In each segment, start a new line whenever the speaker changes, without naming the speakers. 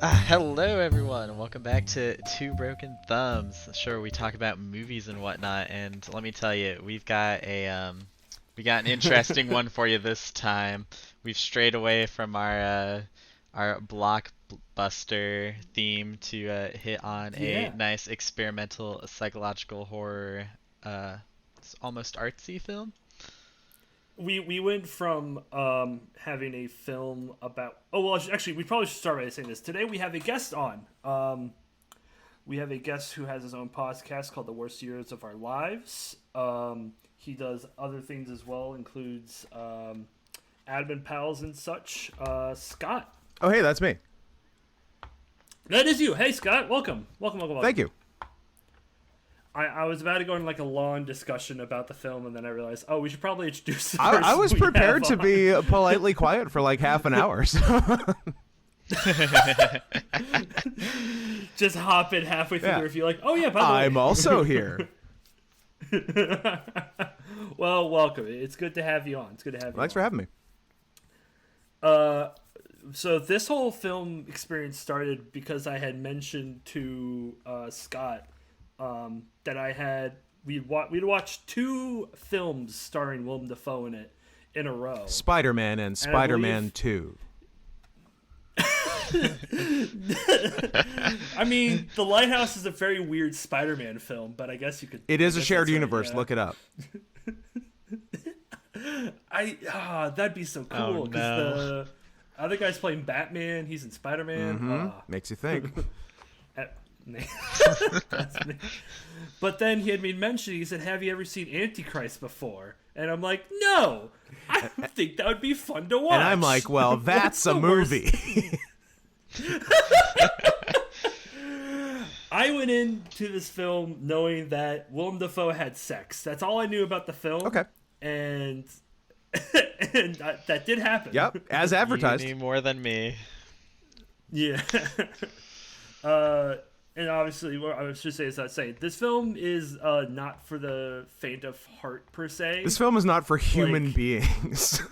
Hello, everyone, and welcome back to Two Broken Thumbs. Sure, we talk about movies and whatnot, and let me tell you, we got an interesting one for you this time. We've strayed away from our blockbuster theme to hit on a
Yeah,
nice experimental psychological horror, it's almost artsy film.
we went from having a film about. Oh well, actually, we probably should start by saying this. Today we have a guest on. We have a guest who has his own podcast called "The Worst Years of Our Lives." He does other things as well, includes admin pals and such. Scott,
Oh, hey, that's me.
that is you. Hey, Scott, welcome.
Thank you.
I was about to go into like a long discussion about the film, and then I realized, oh, we should probably introduce the
I
person
was
we
prepared
have
to
on.
be politely quiet for like half an hour.
Just hop in halfway through
Yeah.
the review, like, oh yeah, by the
I'm
way.
also here.
Well, welcome. It's good to have you on. It's good to have you
Thanks for having me.
on. So this whole film experience started because I had mentioned to Scott that we'd watched two films starring Willem Dafoe in it in a row.
Spider-Man and
And I
Spider-Man
believe-
2.
I mean, The Lighthouse is a very weird Spider-Man film, but I guess you could.
It is
I
a
guess
shared
that's right,
universe.
yeah.
Look it up.
That'd be so
Oh,
cool because
no.
the other guy's playing Batman. He's in Spider-Man.
Makes you think.
That's me. But then he had made mention. He said, "Have you ever seen Antichrist before?" And I'm like, "No, I think that would be fun to watch."
And I'm like, well, that's a
the worst?
movie.
I went into this film knowing that Willem Dafoe had sex. That's all I knew about the film.
Okay.
And and that did happen.
Yep, as
You
advertised.
knew more than me.
Yeah. And obviously, what I should say is that saying this film is not for the faint of heart per se.
This film is not for human
Like-
beings.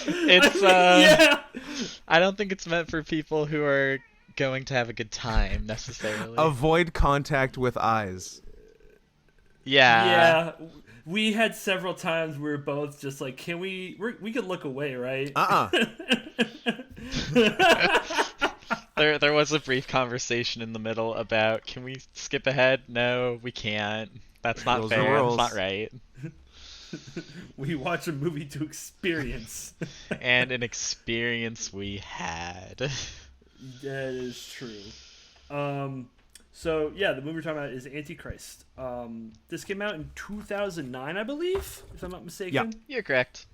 It's
yeah.
I don't think it's meant for people who are going to have a good time necessarily.
Avoid contact with eyes.
Yeah.
Yeah. We had several times we were both just like, can we could look away, right?
There was a brief conversation in the middle about can we skip ahead? No, we can't. That's not
Those are the
fair. That's
rules.
not right.
We watch a movie to experience.
And an experience we had.
That is true. So yeah, the movie we're talking about is Antichrist. This came out in 2009, I believe, if I'm not mistaken.
Yeah.
You're correct.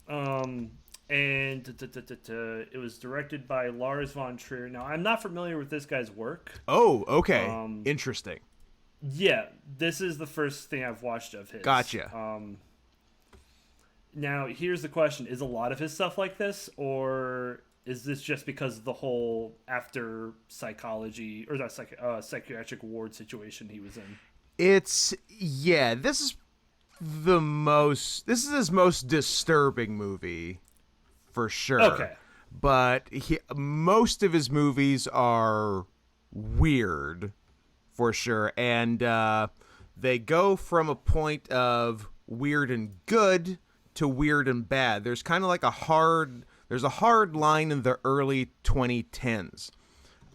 And it was directed by Lars von Trier. Now, I'm not familiar with this guy's work.
Oh, okay.
Um,
Interesting.
Yeah, this is the first thing I've watched of his.
Gotcha.
Now, here's the question: is a lot of his stuff like this, or is this just because of the whole after psychology or that psychiatric ward situation he was in?
This is his most disturbing movie for sure.
Okay.
But most of his movies are weird for sure, and they go from a point of weird and good to weird and bad. There's kind of like a hard line in the early 2010s.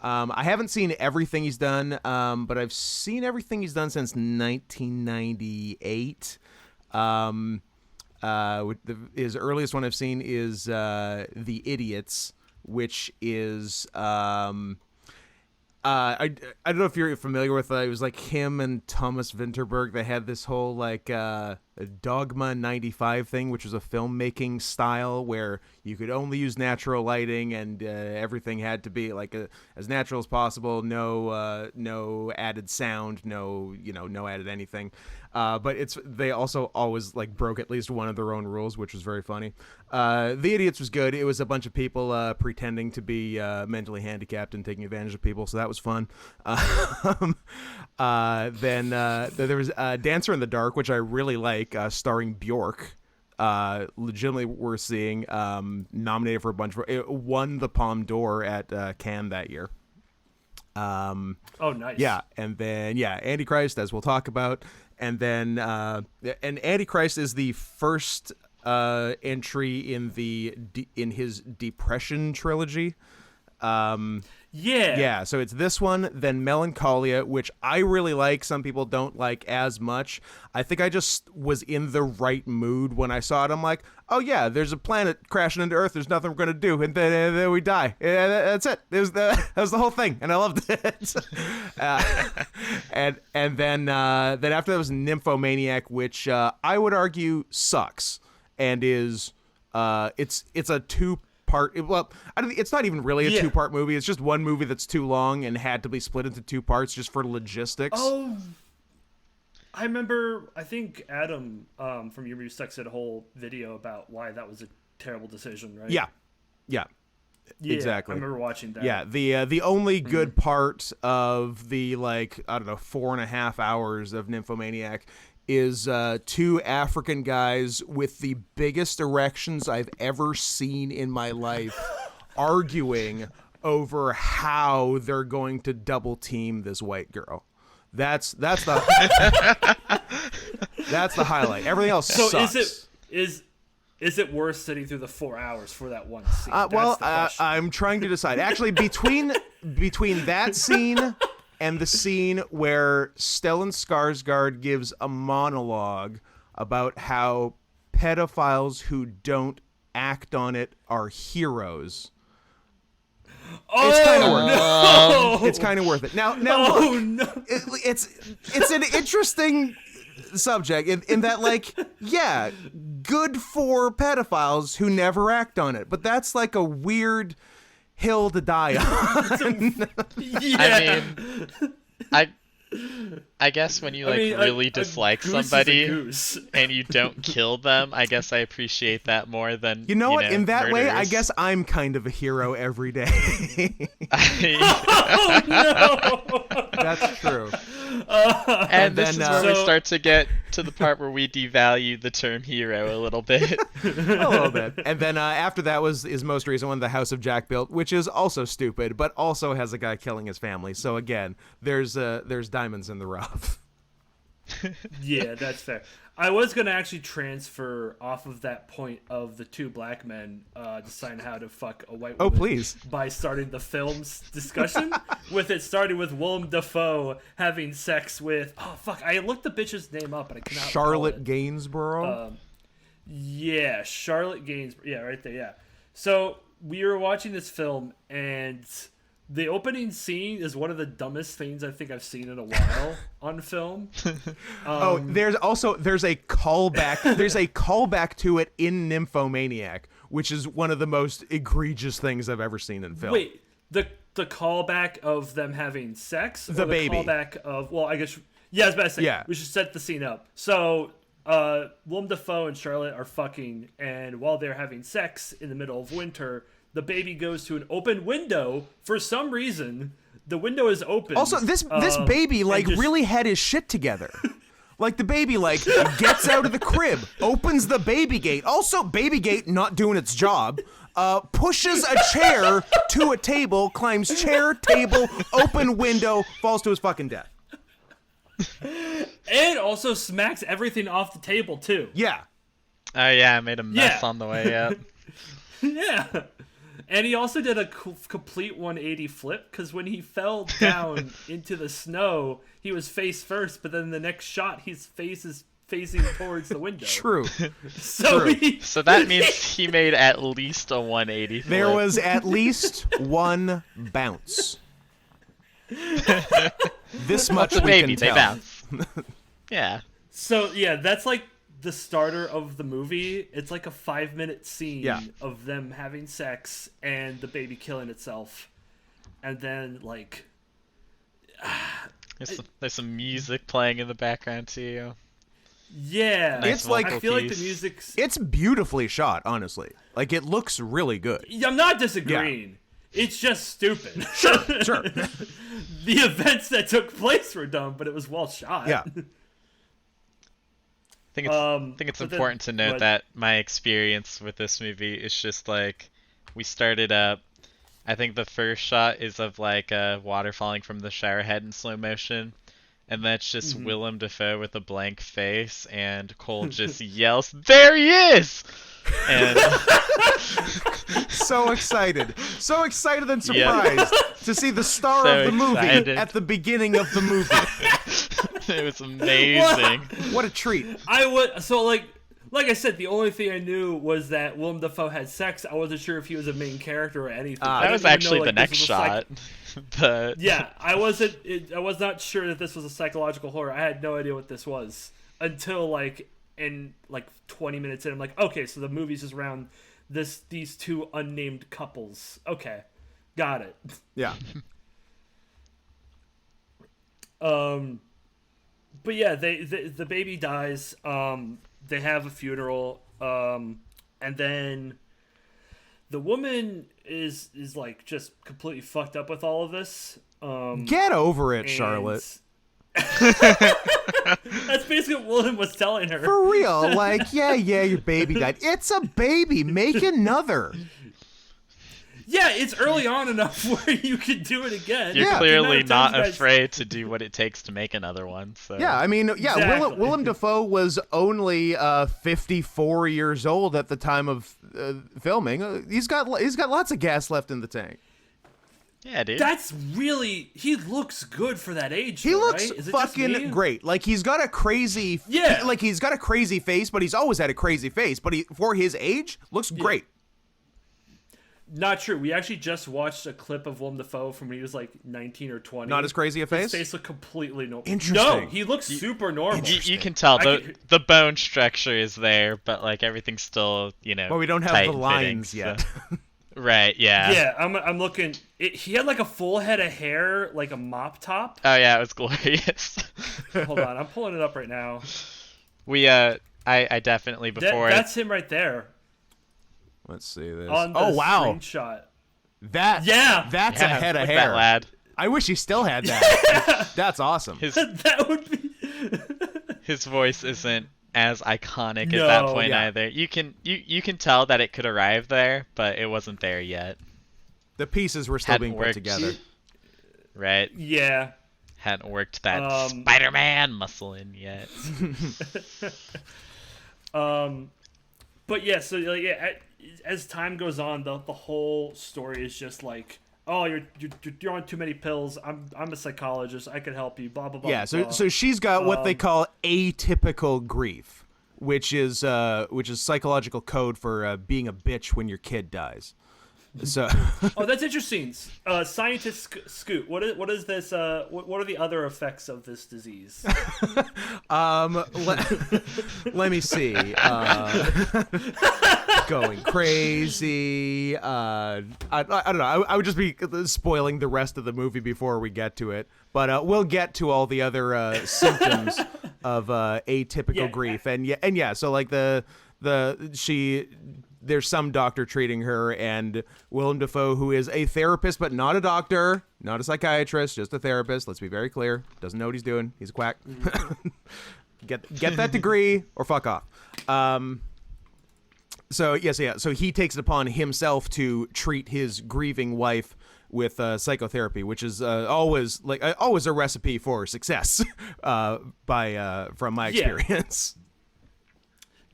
I haven't seen everything he's done, but I've seen everything he's done since 1998. His earliest one I've seen is The Idiots, which is I don't know if you're familiar with it. It was like him and Thomas Vinterberg. They had this whole like Dogma 95 thing, which was a filmmaking style where you could only use natural lighting and everything had to be like as natural as possible. No added sound. No added anything. But they also always like broke at least one of their own rules, which was very funny. The Idiots was good. It was a bunch of people pretending to be mentally handicapped and taking advantage of people, so that was fun. Then there was Dancer in the Dark, which I really like, starring Bjork. legitimately worth seeing. Nominated for a bunch of, it won the Palme d'Or at Cannes that year.
Oh, nice.
Yeah, and then Antichrist, as we'll talk about, and then and Antichrist is the first entry in his Depression trilogy. Yeah, so it's this one, then Melancholia, which I really like. Some people don't like as much. I think I just was in the right mood when I saw it. I'm like, oh yeah, there's a planet crashing into Earth. There's nothing we're gonna do, and then we die. Yeah, that's it. That was the whole thing, and I loved it. And then after that was Nymphomaniac, which I would argue sucks, and is it's a two-part. Well, it's not even really a two-part movie. It's just one movie that's too long and had to be split into two parts just for logistics.
Oh, I remember. I think Adam from Your Review Sucks did a whole video about why that was a terrible decision, right?
Yeah, exactly.
I remember watching that.
Yeah, the only good part of the 4.5 hours of Nymphomaniac is two African guys with the biggest erections I've ever seen in my life arguing over how they're going to double team this white girl. That's the that's the highlight. Everything else sucks.
Is it worth sitting through the 4 hours for that one scene?
I'm trying to decide. Actually, between that scene and the scene where Stellan Skarsgård gives a monologue about how pedophiles who don't act on it are heroes. It's kind of worth it. It's kind of worth it. Now look,
no.
It's an interesting subject in that, good for pedophiles who never act on it, but that's like a weird hill to die on.
Yeah. I guess when you really dislike somebody and you don't kill them, I guess I appreciate that more than
what? In that
murderers.
way, I guess I'm kind of a hero every day.
Oh no!
That's true.
And this is where we start to get to the part where we devalue the term hero a little bit.
A little bit. And then after that was his most recent one, The House of Jack Built, which is also stupid, but also has a guy killing his family. So again, there's diamonds in the rough.
Yeah, that's fair. I was going to actually transfer off of that point of the two black men deciding how to fuck a white woman.
Oh, please.
By starting the film's discussion with it starting with Willem Dafoe having sex with... Oh, fuck. I looked the bitch's name up, and I cannot
Charlotte Gainsborough?
Yeah, Charlotte Gainsborough. Yeah, right there, yeah. So we were watching this film, and... The opening scene is one of the dumbest things I think I've seen in a while on film.
There's a callback. There's a callback to it in Nymphomaniac, which is one of the most egregious things I've ever seen in film.
Wait, the callback of them having sex?
The baby.
Callback of, I guess, I was about to say, we should set the scene up. So, Willem Dafoe and Charlotte are fucking, and while they're having sex in the middle of winter, the baby goes to an open window. For some reason, the window is open.
Also, this baby really had his shit together. The baby gets out of the crib, opens the baby gate. Also, baby gate not doing its job. Pushes a chair to a table, climbs chair, table, open window, falls to his fucking death.
And also smacks everything off the table too.
Yeah.
Oh yeah, I made a mess on the way up.
Yeah. And he also did a complete 180 flip, because when he fell down into the snow, he was face first, but then the next shot, his face is facing towards the window.
True.
So
that means he made at least a 180 flip.
There was at least one bounce. This much
the
we
baby,
can tell.
They bounce. Yeah.
So, that's the starter of the movie. It's like a 5-minute scene of them having sex and the baby killing itself, and then
there's some music playing in the background too.
Yeah,
nice
I feel like the music's...
It's beautifully shot, honestly. It looks really good.
I'm not disagreeing. Yeah. It's just stupid.
Sure.
The events that took place were dumb, but it was well shot.
Yeah.
think it's
But then,
important to note
but
that my experience with this movie is just like we started up. I think the first shot is of like water falling from the shower head in slow motion, and that's just
mhm.
Willem Dafoe with a blank face, and Cole just yells, "There he is!" And
So excited and
Yep.
surprised to see the star
So
of the movie
excited.
at the beginning of the movie.
it was amazing.
What a treat.
I would like I said, the only thing I knew was that Willem Dafoe had sex. I wasn't sure if he was a main character or anything. I
That
didn't
was
even know,
actually
like,
the
this
next
was a
shot. But
Yeah, I was not sure that this was a psychological horror. I had no idea what this was until like in like 20 minutes in. I'm like, okay, so the movie's just around these two unnamed couples. Okay, got it.
Yeah.
But yeah, the baby dies. They have a funeral. And then the woman is like just completely fucked up with all of this.
Get over it,
and-
Charlotte.
That's basically what Willem was telling her.
For real. Like, yeah, your baby died. It's a baby. Make another.
Yeah, it's early on enough where you can do it again.
you're
Yeah.
The amount
clearly
of times
not
you guys-
afraid to do what it takes to make another one. So
Yeah, I mean, yeah,
Exactly.
Willem Dafoe was only 54 years old at the time of filming. He's got lots of gas left in the tank.
yeah, dude.
That's really he looks good for that age.
He
though,
looks
right? Is it just me?
fucking great. Like he's got a crazy,
Yeah.
like he's got a crazy face, but he's always had a crazy face. But for his age, looks great.
Not true. We actually just watched a clip of Willem Dafoe from when he was like 19 or 20.
Not as crazy a face.
His face looked completely normal.
Interesting.
No, he looks super normal.
You can tell
I
the
could-
the bone structure is there, but like everything's still
Well, we don't have
tight
the
and
lines
fitting,
yet.
so- Right? Yeah.
Yeah, I'm looking. He had like a full head of hair, like a mop top.
Oh yeah, it was glorious.
Hold on, I'm pulling it up right now.
I definitely before
That's him right there
Let's see this.
on the
Oh wow,
screenshot.
that's
Yeah.
a
yeah,
head of
look at
hair.
that lad.
I wish he still had that. That's awesome.
That would be.
His voice isn't as iconic
No,
at that point
yeah.
either. You can tell that it could arrive there, but it wasn't there yet.
The pieces were still
Hadn't
being
worked.
put together.
Right?
Yeah.
Hadn't worked that
Um,
Spider-Man muscle in yet.
But yeah, so like, yeah, as time goes on, the whole story is just like, oh, you're on too many pills. I'm a psychologist. I could help you. Blah blah blah.
Yeah,
blah.
so she's got what they call atypical grief, which is psychological code for being a bitch when your kid dies. So
Oh, that's interesting. Scientist Scoot, what is this? What are the other effects of this disease?
let me see. Going crazy. I don't know. I would just be spoiling the rest of the movie before we get to it. But we'll get to all the other symptoms of atypical
Yeah.
grief. And yeah. So like there's some doctor treating her, and Willem Dafoe, who is a therapist but not a doctor, not a psychiatrist, just a therapist. Let's be very clear. Doesn't know what he's doing. He's a quack. Get that degree or fuck off. So he takes it upon himself to treat his grieving wife with psychotherapy, which is always a recipe for success from my experience.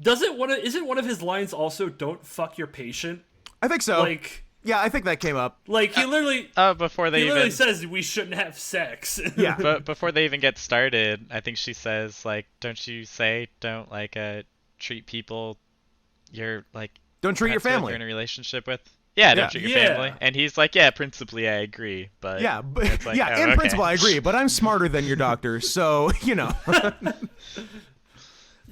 Isn't one of his lines also "Don't fuck your patient"?
I think so.
Like
Yeah, I think that came up.
Like he literally
Before they
he literally
even
says we shouldn't have sex.
Yeah.
but before they even get started, I think she says like, "Don't you say don't treat people you're like
Don't treat your
pets with,
family."
you're in a relationship with." Yeah, don't
Yeah.
treat your
Yeah.
family. And he's like, "Yeah, principally I agree, but
Yeah, but,
it's like,
yeah.
oh,
In
okay.
principle, I agree, but I'm smarter than your doctor, so you know.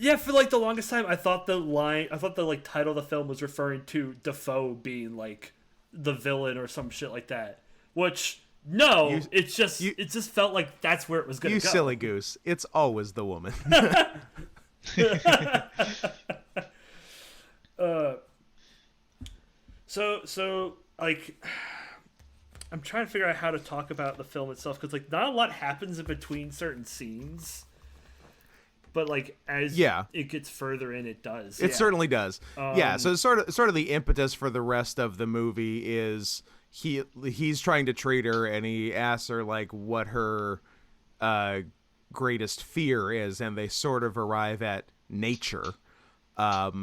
Yeah, for like the longest time, I thought the title of the film was referring to Defoe being like the villain or some shit like that. Which no, it just felt like that's where it was gonna
You
go.
silly goose! It's always the woman.
So like, I'm trying to figure out how to talk about the film itself because like not a lot happens in between certain scenes. but like as it gets further in, it does.
It certainly does. So sort of the impetus for the rest of the movie is he's trying to treat her, and he asks her like what her greatest fear is, and they sort of arrive at nature. But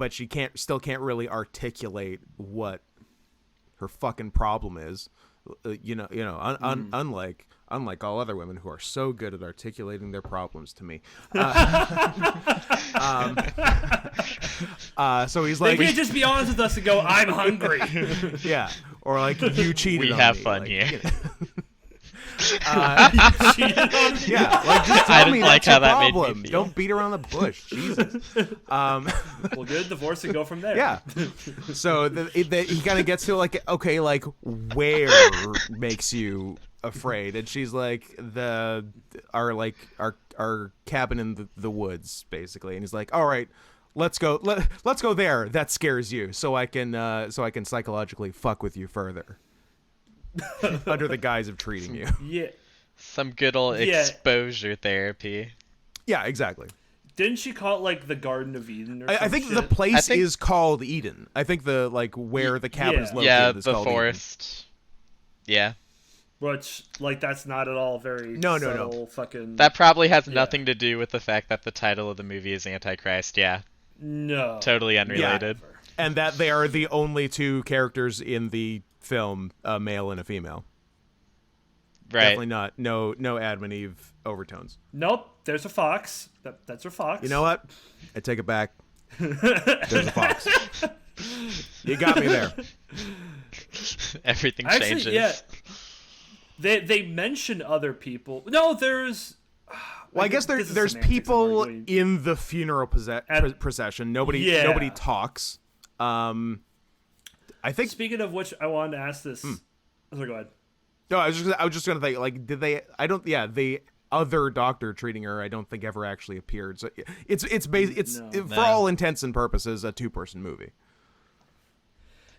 she still can't really articulate what her fucking problem is. Unlike all other women who are so good at articulating their problems to me. So he's like,
they can't just be honest with us and go, "I'm hungry."
Yeah, or like, you cheated.
We
on
have
me.
fun
like,
here.
You know. Yeah, like just tell me
like
that's
how
your
that made me
problem.
feel.
Don't beat around the bush, Jesus.
We'll get a divorce and go from there.
Yeah. So he kind of gets to like, okay, like where makes you afraid? And she's like our cabin in the woods, basically. And he's like, all right, let's go there. That scares you, so I can psychologically fuck with you further. Under the guise of treating you.
Yeah.
Some good old exposure therapy.
Yeah, exactly.
Didn't she call it like the Garden of Eden?
I think the place is called Eden. I think the where the cabin is located is
the
called
forest. Eden. Yeah.
Which, like, that's not at all very subtle fucking...
That probably has nothing to do with the fact that the title of the movie is Antichrist, yeah.
No.
Totally unrelated.
Yeah. And that they are the only two characters in the film, a male and a female.
Right.
Definitely not. No Adam and Eve overtones.
Nope. There's a fox. That's her fox.
You know what? I take it back. There's a fox. You got me there.
Everything changes.
Yeah. They mention other people. No, there's...
Well, I guess there's people in the funeral procession. Nobody talks. I think.
Speaking of which, I wanted to ask this. Sorry, go ahead.
No, I was just gonna think, like, did they? I don't. Yeah, the other doctor treating her, I don't think ever actually appeared. So for all intents and purposes a 2-person movie.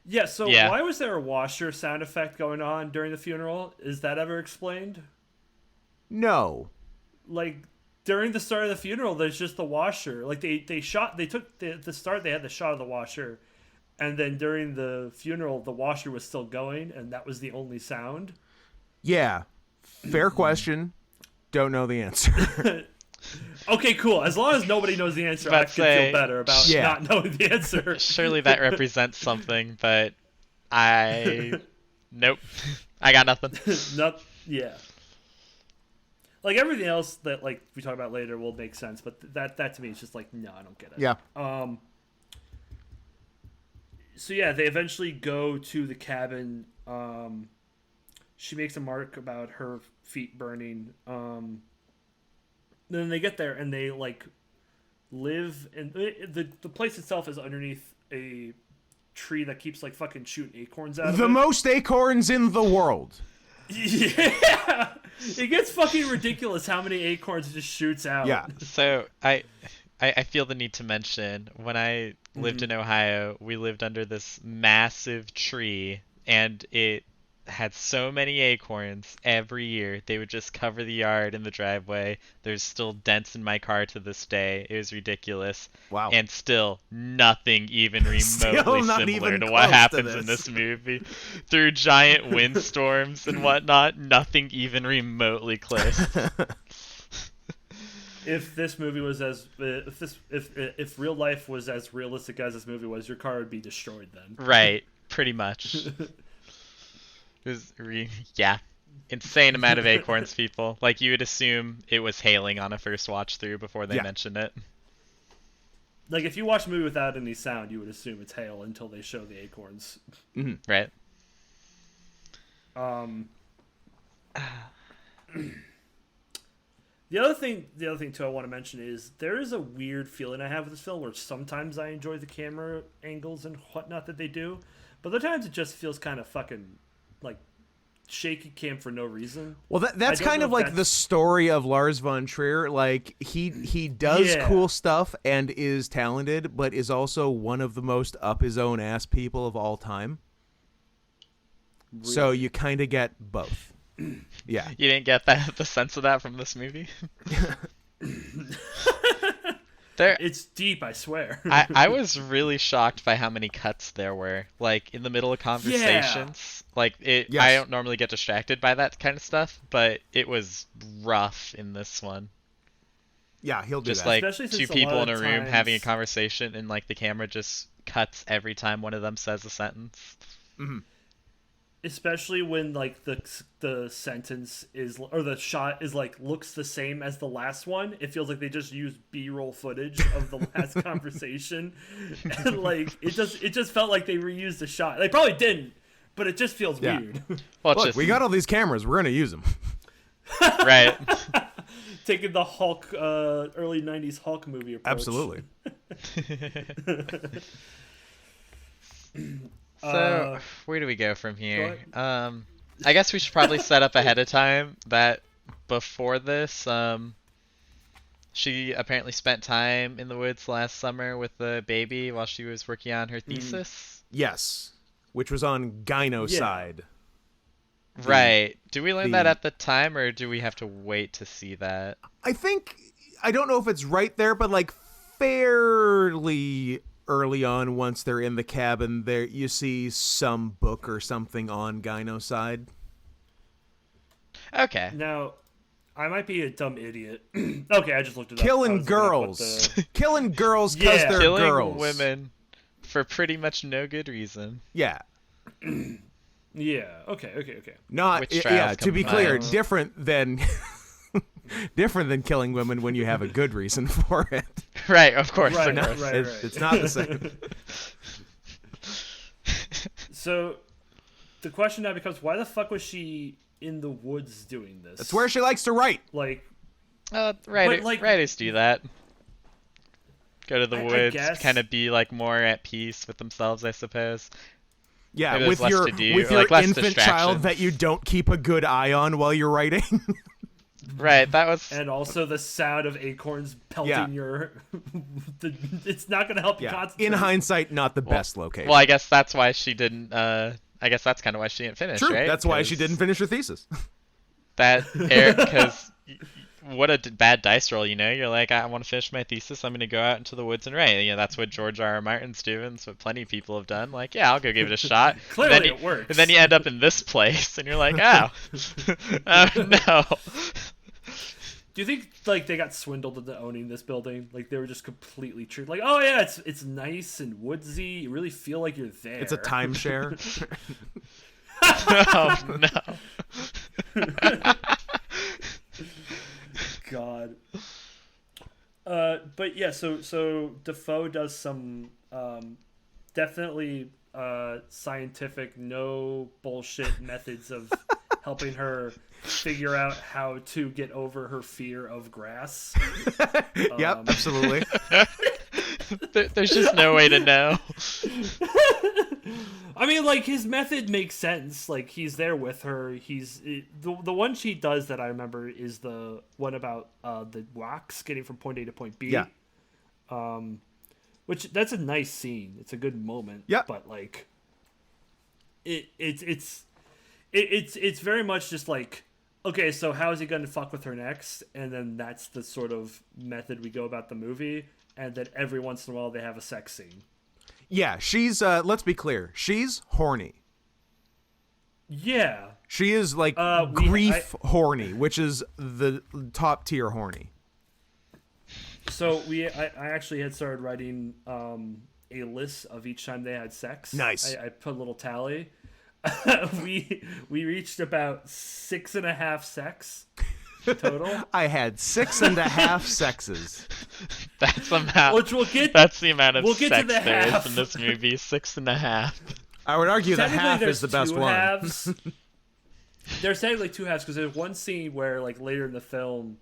Yeah. So why was there a washer sound effect going on during the funeral? Is that ever explained?
No.
Like during the start of the funeral, there's just the washer. Like they took the start. They had the shot of the washer. And then during the funeral, the washer was still going, and that was the only sound.
Yeah. Fair question. Don't know the answer.
Okay, cool. As long as nobody knows the answer, I can feel better about not knowing the answer.
Surely that represents something, but nope. I got nothing.
Yeah. Like everything else that like we talk about later will make sense, but that to me is just like, no, I don't get it.
Yeah.
So yeah, they eventually go to the cabin. She makes a mark about her feet burning. Then they get there and they like live, and the place itself is underneath a tree that keeps like fucking shooting acorns out of it.
The most acorns in the world.
Yeah, it gets fucking ridiculous how many acorns it just shoots out.
Yeah.
So I feel the need to mention when I lived in Ohio, we lived under this massive tree, and it had so many acorns every year. They would just cover the yard and the driveway. There's still dents in my car to this day. It was ridiculous.
Wow.
And still nothing even remotely similar to what happens in this movie. Through giant windstorms and whatnot, nothing even remotely close.
If this movie was if real life was as realistic as this movie was, your car would be destroyed then.
Right, pretty much. It was insane amount of acorns, people. Like you would assume it was hailing on a first watch through before they mentioned it.
Like if you watch a movie without any sound, you would assume it's hail until they show the acorns.
Mm-hmm. Right.
The other thing too I want to mention is there is a weird feeling I have with this film where sometimes I enjoy the camera angles and whatnot that they do, but other times it just feels kind of fucking like shaky cam for no reason.
Well, that's kind of like the story of Lars von Trier. Like he does cool stuff and is talented, but is also one of the most up his own ass people of all time. Really? So you kind of get both. Yeah.
You didn't get the sense of that from this movie? There,
It's deep, I swear.
I was really shocked by how many cuts there were. Like in the middle of conversations. Like it
Yes.
I don't normally get distracted by that kind of stuff, but it was rough in this one.
Yeah, he'll do
Just
that.
like
Especially
two
since a
people
lot
in a
of
room having a
times-
conversation and like the camera just cuts every time one of them says a sentence.
Especially when like the sentence is or the shot is like looks the same as the last one. It feels like they just used B-roll footage of the last conversation. And, like it just felt like they reused the shot. They probably didn't, but it just feels
Yeah.
weird.
Well, it's
Look,
just
we got all these cameras. We're gonna use them.
right.
Taking the Hulk early 90s Hulk movie approach.
Absolutely.
So, where do we go from
Go
here?
ahead.
I guess we should probably set up ahead of time that before this, she apparently spent time in the woods last summer with the baby while she was working on her thesis.
Yes, which was on gynocide.
Right. Do we learn that
the-
at the time, or do we have to wait to see that?
I don't know if it's right there, but like fairly early on, once they're in the cabin, there you see some book or something on gynocide.
Okay.
Now, I might be a dumb idiot. Okay, I just looked it up. I
Killing
was looking up what
girls,
the-
killing girls because
Yeah.
they're
Killing
girls.
women for pretty much no good reason.
Yeah,
Yeah. Okay.
not
Witch
yeah.
trials
To be clear,
combined.
different than different than killing women when you have a good reason for it.
Right, of course.
Right,
of course.
right.
It's not the same.
So, the question now becomes: why the fuck was she in the woods doing this?
That's where she likes to write.
Like,
Writers do that. Go to the
I
woods,
guess.
kind of be like more at peace with themselves, I suppose.
Yeah,
Maybe there's
with
less
your
to do,
with
or,
your
like, less
infant child
distractions.
that you don't keep a good eye on while you're writing.
Right, that was.
and also the sound of acorns pelting
Yeah.
your. It's not going to help you
Yeah.
concentrate.
In hindsight, not the best location.
Well, I guess that's why she didn't. I guess that's kind of why she didn't finish,
True.
right?
That's why she
'Cause
didn't finish her thesis.
That Eric, because what a bad dice roll, you know? You're like, I want to finish my thesis. I'm going to go out into the woods and write. You know, that's what George R. R. Martin's doing. That's what plenty of people have done. Like, yeah, I'll go give it a shot.
Clearly
and then
it works.
And then you end up in this place, and you're like, oh, oh no.
Do you think like they got swindled into owning this building? Like they were just completely tricked. Like, oh yeah, it's nice and woodsy. You really feel like you're there.
It's a timeshare.
Oh no.
God. But yeah, so Defoe does some definitely scientific, no bullshit methods of helping her figure out how to get over her fear of grass.
Yep, absolutely.
There's just no way to know.
I mean, like his method makes sense. Like he's there with her. The one she does that I remember is the one about the wax getting from point A to point B.
Yeah.
Which that's a nice scene. It's a good moment.
Yeah.
But like, it's very much just like, okay, so how is he going to fuck with her next? And then that's the sort of method we go about the movie. And then every once in a while they have a sex scene.
Yeah, she's let's be clear. She's horny.
Yeah.
She is like grief horny, which is the top tier horny.
So I actually had started writing a list of each time they had sex.
Nice.
I put a little tally. we reached about 6.5 sex total.
I had 6.5 sexes.
That's the amount.
Which we'll get.
That's the amount of
we'll get to
sex
the
there is
half.
in this movie. 6.5.
I would argue that
Technically,
half
there's
is the best
two
one.
halves. There's technically two halves because there's one scene where like later in the film,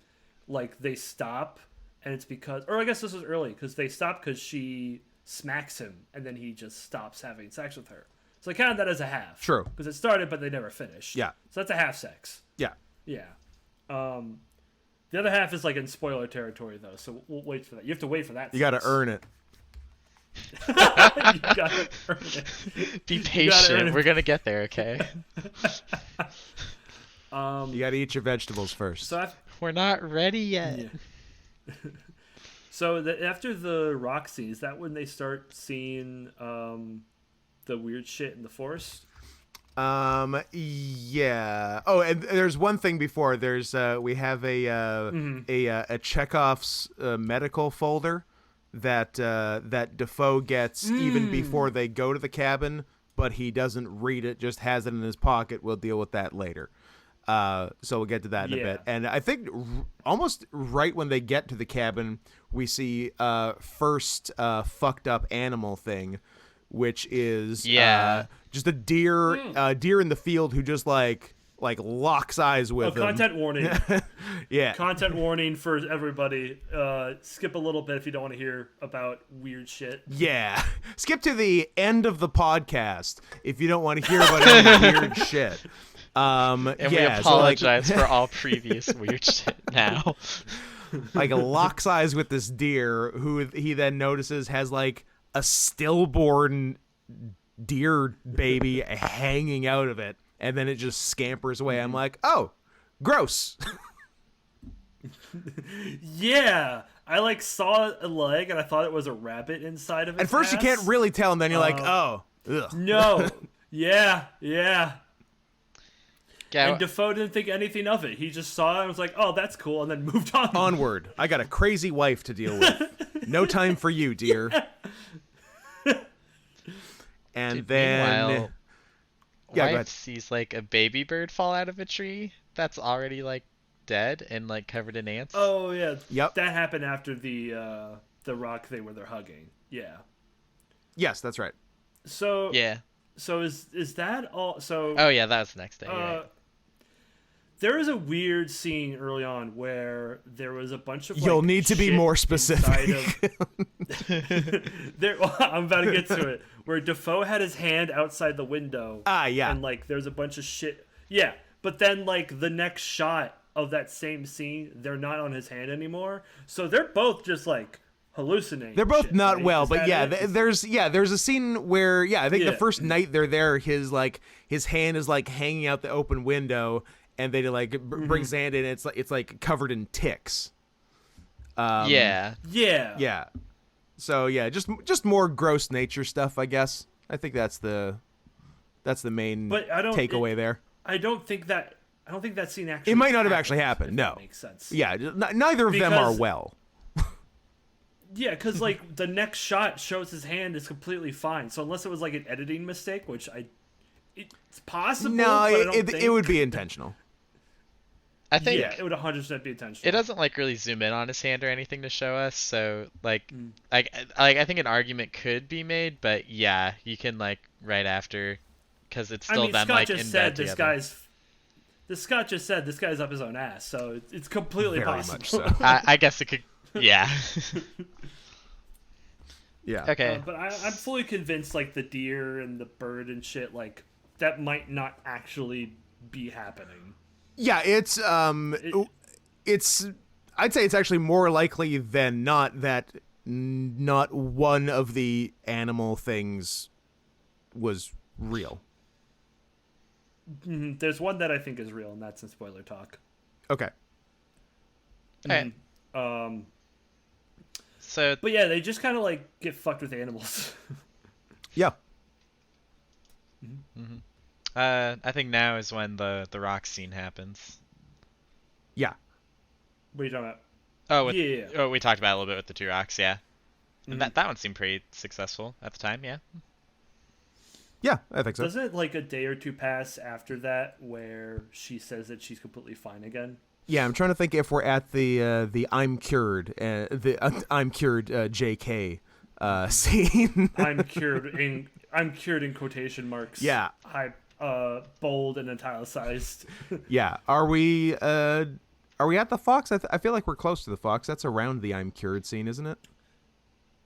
like they stop and it's because, or I guess this was early because they stop because she smacks him and then he just stops having sex with her. So I count that as a half.
True.
Because it started but they never finished.
Yeah.
So that's a half sex.
Yeah.
Yeah. The other half is like in spoiler territory though, so we'll wait for that. You have to wait for that.
You got to
sex.
earn it.
You gotta earn it.
Be
earn
patient.
it.
We're gonna get there, okay?
You got to eat your vegetables first.
So
We're not ready yet.
Yeah. So after the rock scene, is that when they start seeing the weird shit in the forest?
Yeah. Oh, and there's one thing before. There's we have a Chekhov's medical folder that Defoe gets even before they go to the cabin, but he doesn't read it, just has it in his pocket. We'll deal with that later. So we'll get to that in a bit. And I think almost right when they get to the cabin, we see first fucked up animal thing, which is just a deer in the field who just like locks eyes with him.
Content warning.
Yeah.
Content warning for everybody. Skip a little bit if you don't want to hear about weird shit.
Yeah. Skip to the end of the podcast if you don't want to hear about any weird shit.
And we apologize for all previous weird shit now.
Like locks eyes with this deer who he then notices has like a stillborn deer baby hanging out of it, and then it just scampers away. I'm like, oh, gross.
Yeah, I like saw a leg and I thought it was a rabbit inside of it.
At first you can't really tell, and then you're like, oh, ugh.
No. Yeah.
Yeah,
And Defoe didn't think anything of it. He just saw it and was like, oh, that's cool, and then moved on.
Onward. I got a crazy wife to deal with. No time for you, dear. And
dude,
then
meanwhile,
yeah,
wife sees like a baby bird fall out of a tree that's already like dead and like covered in ants.
Oh yeah.
Yep.
That happened after the rock thing where they're hugging. Yeah.
yes, that's right.
So
Yeah.
So is that all? So
Oh yeah, that was the next day. You're right.
there is a weird scene early on where there was a bunch of
You'll need to be
shit
more specific.
I'm about to get to it. Where Defoe had his hand outside the window.
Yeah.
And like there's a bunch of shit. Yeah, but then like the next shot of that same scene, they're not on his hand anymore. So they're both just like hallucinating.
They're both
shit,
not
right?
well,
Is
but
that
yeah,
it?
there's a scene where I think the
Yeah.
first night they're there, his hand is like hanging out the open window, and they like bring Xand in. It's like covered in ticks.
Yeah.
Yeah. So yeah, just more gross nature stuff, I guess. I think that's the main
But I don't
takeaway there.
I don't think that scene actually.
It might not have actually happened.
if
No,
that makes sense.
Yeah, neither of them are
Because-
well.
Yeah, because like the next shot shows his hand is completely fine. So unless it was like an editing mistake, which it's possible.
No,
but I don't
it
think...
would be intentional.
I think
Yeah, it would 100% be intentional.
it doesn't like really zoom in on his hand or anything to show us, so like I think an argument could be made, but yeah, you can like right after, because it's still them
Scott
like
just
in
said
bed
this
together.
Scott just said this guy's up his own ass, so it's completely
Very
possible.
much so.
I guess it could. Yeah.
Yeah.
Okay.
But I'm fully convinced, like the deer and the bird and shit, like that might not actually be happening.
Yeah, it's I'd say it's actually more likely than not that not one of the animal things was real.
There's one that I think is real, and that's in spoiler talk.
Okay.
Okay. So
But yeah, they just kind of like get fucked with animals.
Yeah.
I think now is when the rock scene happens.
Yeah.
What are you talking about?
Oh,
Yeah.
Oh, we talked about it a little bit with the two rocks, yeah. And that one seemed pretty successful at the time, yeah.
Yeah, I think so.
Doesn't like a day or two pass after that where she says that she's completely fine again?
Yeah, I'm trying to think if we're at the I'm cured I'm cured JK scene.
I'm cured in quotation marks.
Yeah.
Bold and italicized.
Yeah. Are we at the Fox? I feel like we're close to the Fox. That's around the I'm cured scene, isn't it?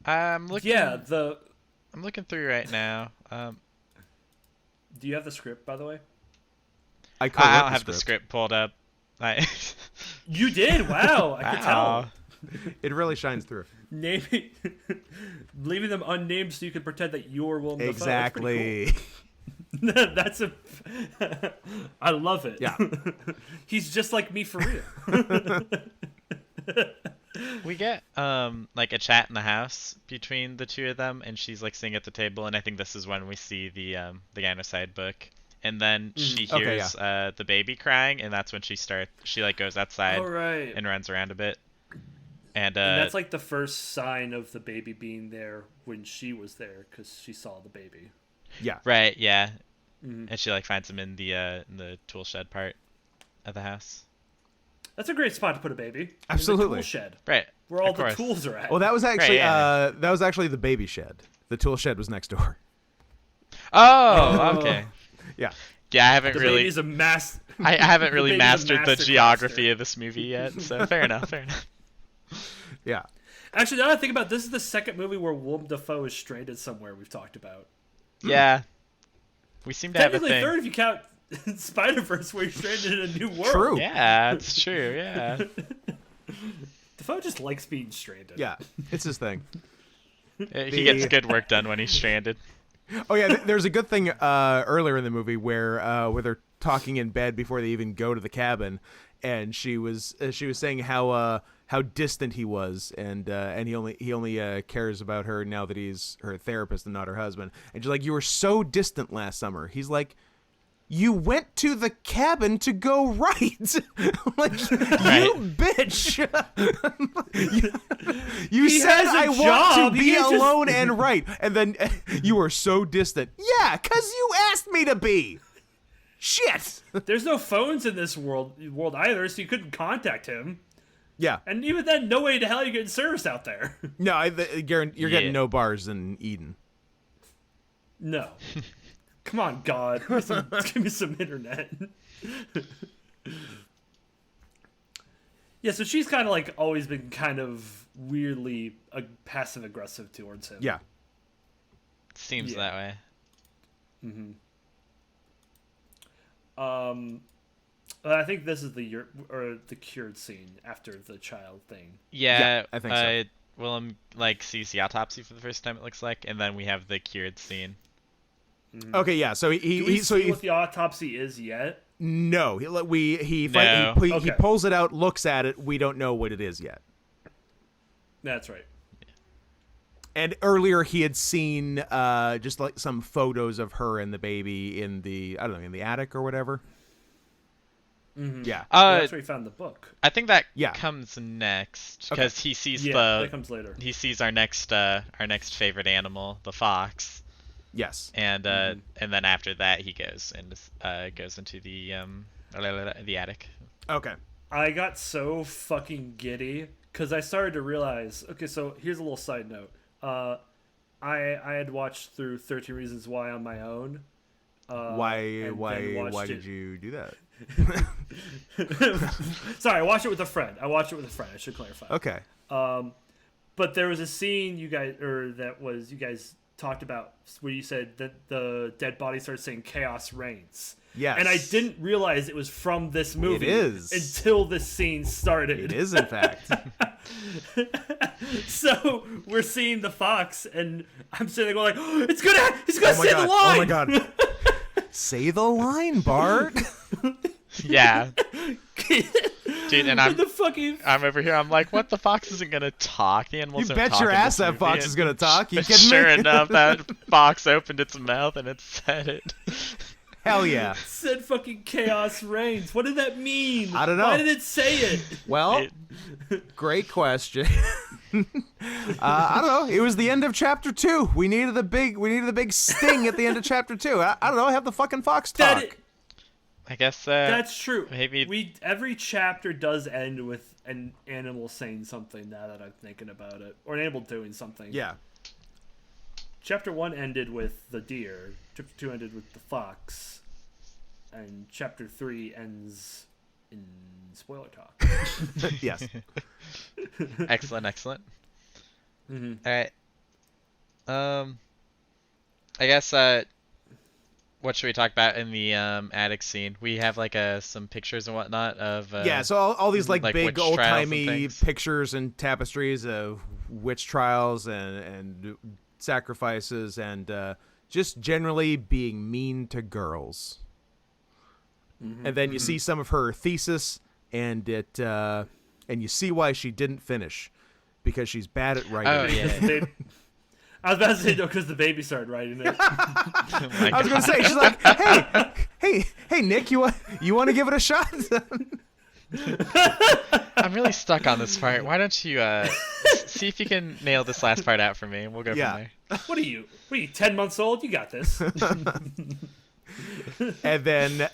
I'm looking.
Yeah.
I'm looking through right now.
Do you have the script, by the way?
I
I don't have
the
the script pulled up.
You did. Wow, I could tell.
It really shines through.
Naming, leaving them unnamed so you can pretend that you're Willem Dafoe.
Exactly.
That's a. I love it.
Yeah.
He's just like me for real.
We get like a chat in the house between the two of them, and she's like sitting at the table, and I think this is when we see the genocide book. And then she
Okay,
hears the baby crying, and that's when she like goes outside
All right.
and runs around a bit. And
And that's like the first sign of the baby being there when she was there, because she saw the baby.
Yeah.
right, yeah.
Mhm.
And she like finds him in the tool shed part of the house.
That's a great spot to put a baby. In
Absolutely.
the tool shed,
Right.
where all
of
the
course.
tools are at.
Well, that was actually
yeah.
the baby shed. The tool shed was next door.
Oh, okay.
Yeah.
Yeah, I haven't
the
really
baby's a mass.
I haven't really
baby's a
mastered the
master
geography
crafter.
of this movie yet, so fair enough, fair enough.
Yeah.
Actually, now that I think about it, this is the second movie where Willem Dafoe is stranded somewhere we've talked about.
Yeah. We seem to have a
Technically
thing.
third if you count Spider-Verse where he's stranded in a new world.
True.
Yeah, it's true, yeah.
Dafoe just likes being stranded.
Yeah. It's his thing.
He gets good work done when he's stranded.
Oh yeah, there's a good thing earlier in the movie where they're talking in bed before they even go to the cabin, and she was saying how distant he was, and he only cares about her now that he's her therapist and not her husband. And she's like, "You were so distant last summer." He's like, "You went to the cabin to go right." Like,
Right.
you bitch. you
He
said
has a
I want
job.
to
He
be
can't just-
alone and right. And then you were so distant. Yeah, because you asked me to be. Shit.
There's no phones in this world either, so you couldn't contact him.
Yeah.
And even then, no way to hell you getting service out there.
No, you're
Yeah.
getting no bars in Eden.
No. Come on, God. Give me some internet. Yeah, so she's kind of like always been kind of weirdly passive aggressive towards him.
Yeah.
Seems
Yeah.
that way.
I think this is the cured scene after the child thing.
Yeah,
I think so.
Willem like sees the autopsy for the first time, it looks like, and then we have the cured scene.
Okay, yeah. So
Do we
he
see what the autopsy is yet?
no, he
No.
he pulls it out, looks at it. We don't know what it is yet.
That's right.
And earlier he had seen just like some photos of her and the baby in the in the attic or whatever. Yeah.
That's where he found the book.
I think that
Yeah.
comes next because he sees
That comes later.
he sees our next favorite animal, the fox,
Yes.
and then after that he goes into the attic.
Okay.
I got so fucking giddy because I started to realize. Okay, so here's a little side note. I had watched through 13 Reasons Why on my own.
Why
and then watched
did
it-
you do that?
Sorry, I watched it with a friend. I should clarify.
Okay.
But there was a scene you guys talked about where you said that the dead body started saying "Chaos reigns."
Yes.
And I didn't realize it was from this movie
is.
until this scene started.
It is in fact.
So we're seeing the fox, and I'm sitting there going like, oh, "He's gonna
Oh my
say
god.
the line."
Oh my god. Say the line, Bart.
Yeah, dude, and
the fucking
I'm over here. I'm like, what? The fox isn't gonna talk. The animals
You
don't
bet
talk
your
in
ass
this
that
movie,
fox
and-
is gonna talk. You kidding
Sure
me?
enough, that fox opened its mouth and it said it.
Hell yeah.
said fucking chaos reigns. What did that mean?
I don't know.
Why did it say it?
Well, great question. I don't know. It was the end of chapter 2. We needed the big sting at the end of chapter 2. I don't know. Have the fucking fox talk.
I guess
That's true.
maybe
every chapter does end with an animal saying something. Now that I'm thinking about it, or an animal doing something.
Yeah.
Chapter 1 ended with the deer. Chapter 2 ended with the fox, and chapter 3 ends in spoiler talk.
Yes.
excellent.
Mm-hmm.
All right. I guess what should we talk about in the attic scene? We have like some pictures and whatnot of
Yeah, so all these like
like
big
witch trials and
old-timey
things.
pictures and tapestries of witch trials and sacrifices and just generally being mean to girls. And then you see some of her thesis, and it and you see why she didn't finish, because she's bad at writing.
Oh yeah.
I was about to say no, because the baby started writing it.
Oh my
I was gonna
God.
say, she's like, hey, Nick, you want to give it a shot?
I'm really stuck on this part. Why don't you see if you can nail this last part out for me, and we'll go from there.
What are you? 10 months old? You got this.
And then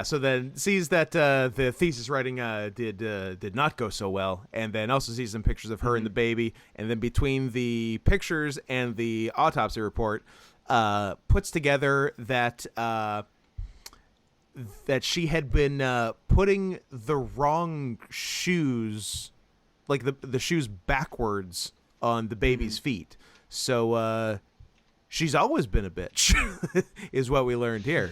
so then sees that the thesis writing did not go so well, and then also sees some pictures of her and the baby, and then between the pictures and the autopsy report, puts together that she had been putting the wrong shoes, like the shoes backwards on the baby's feet. So she's always been a bitch, is what we learned here.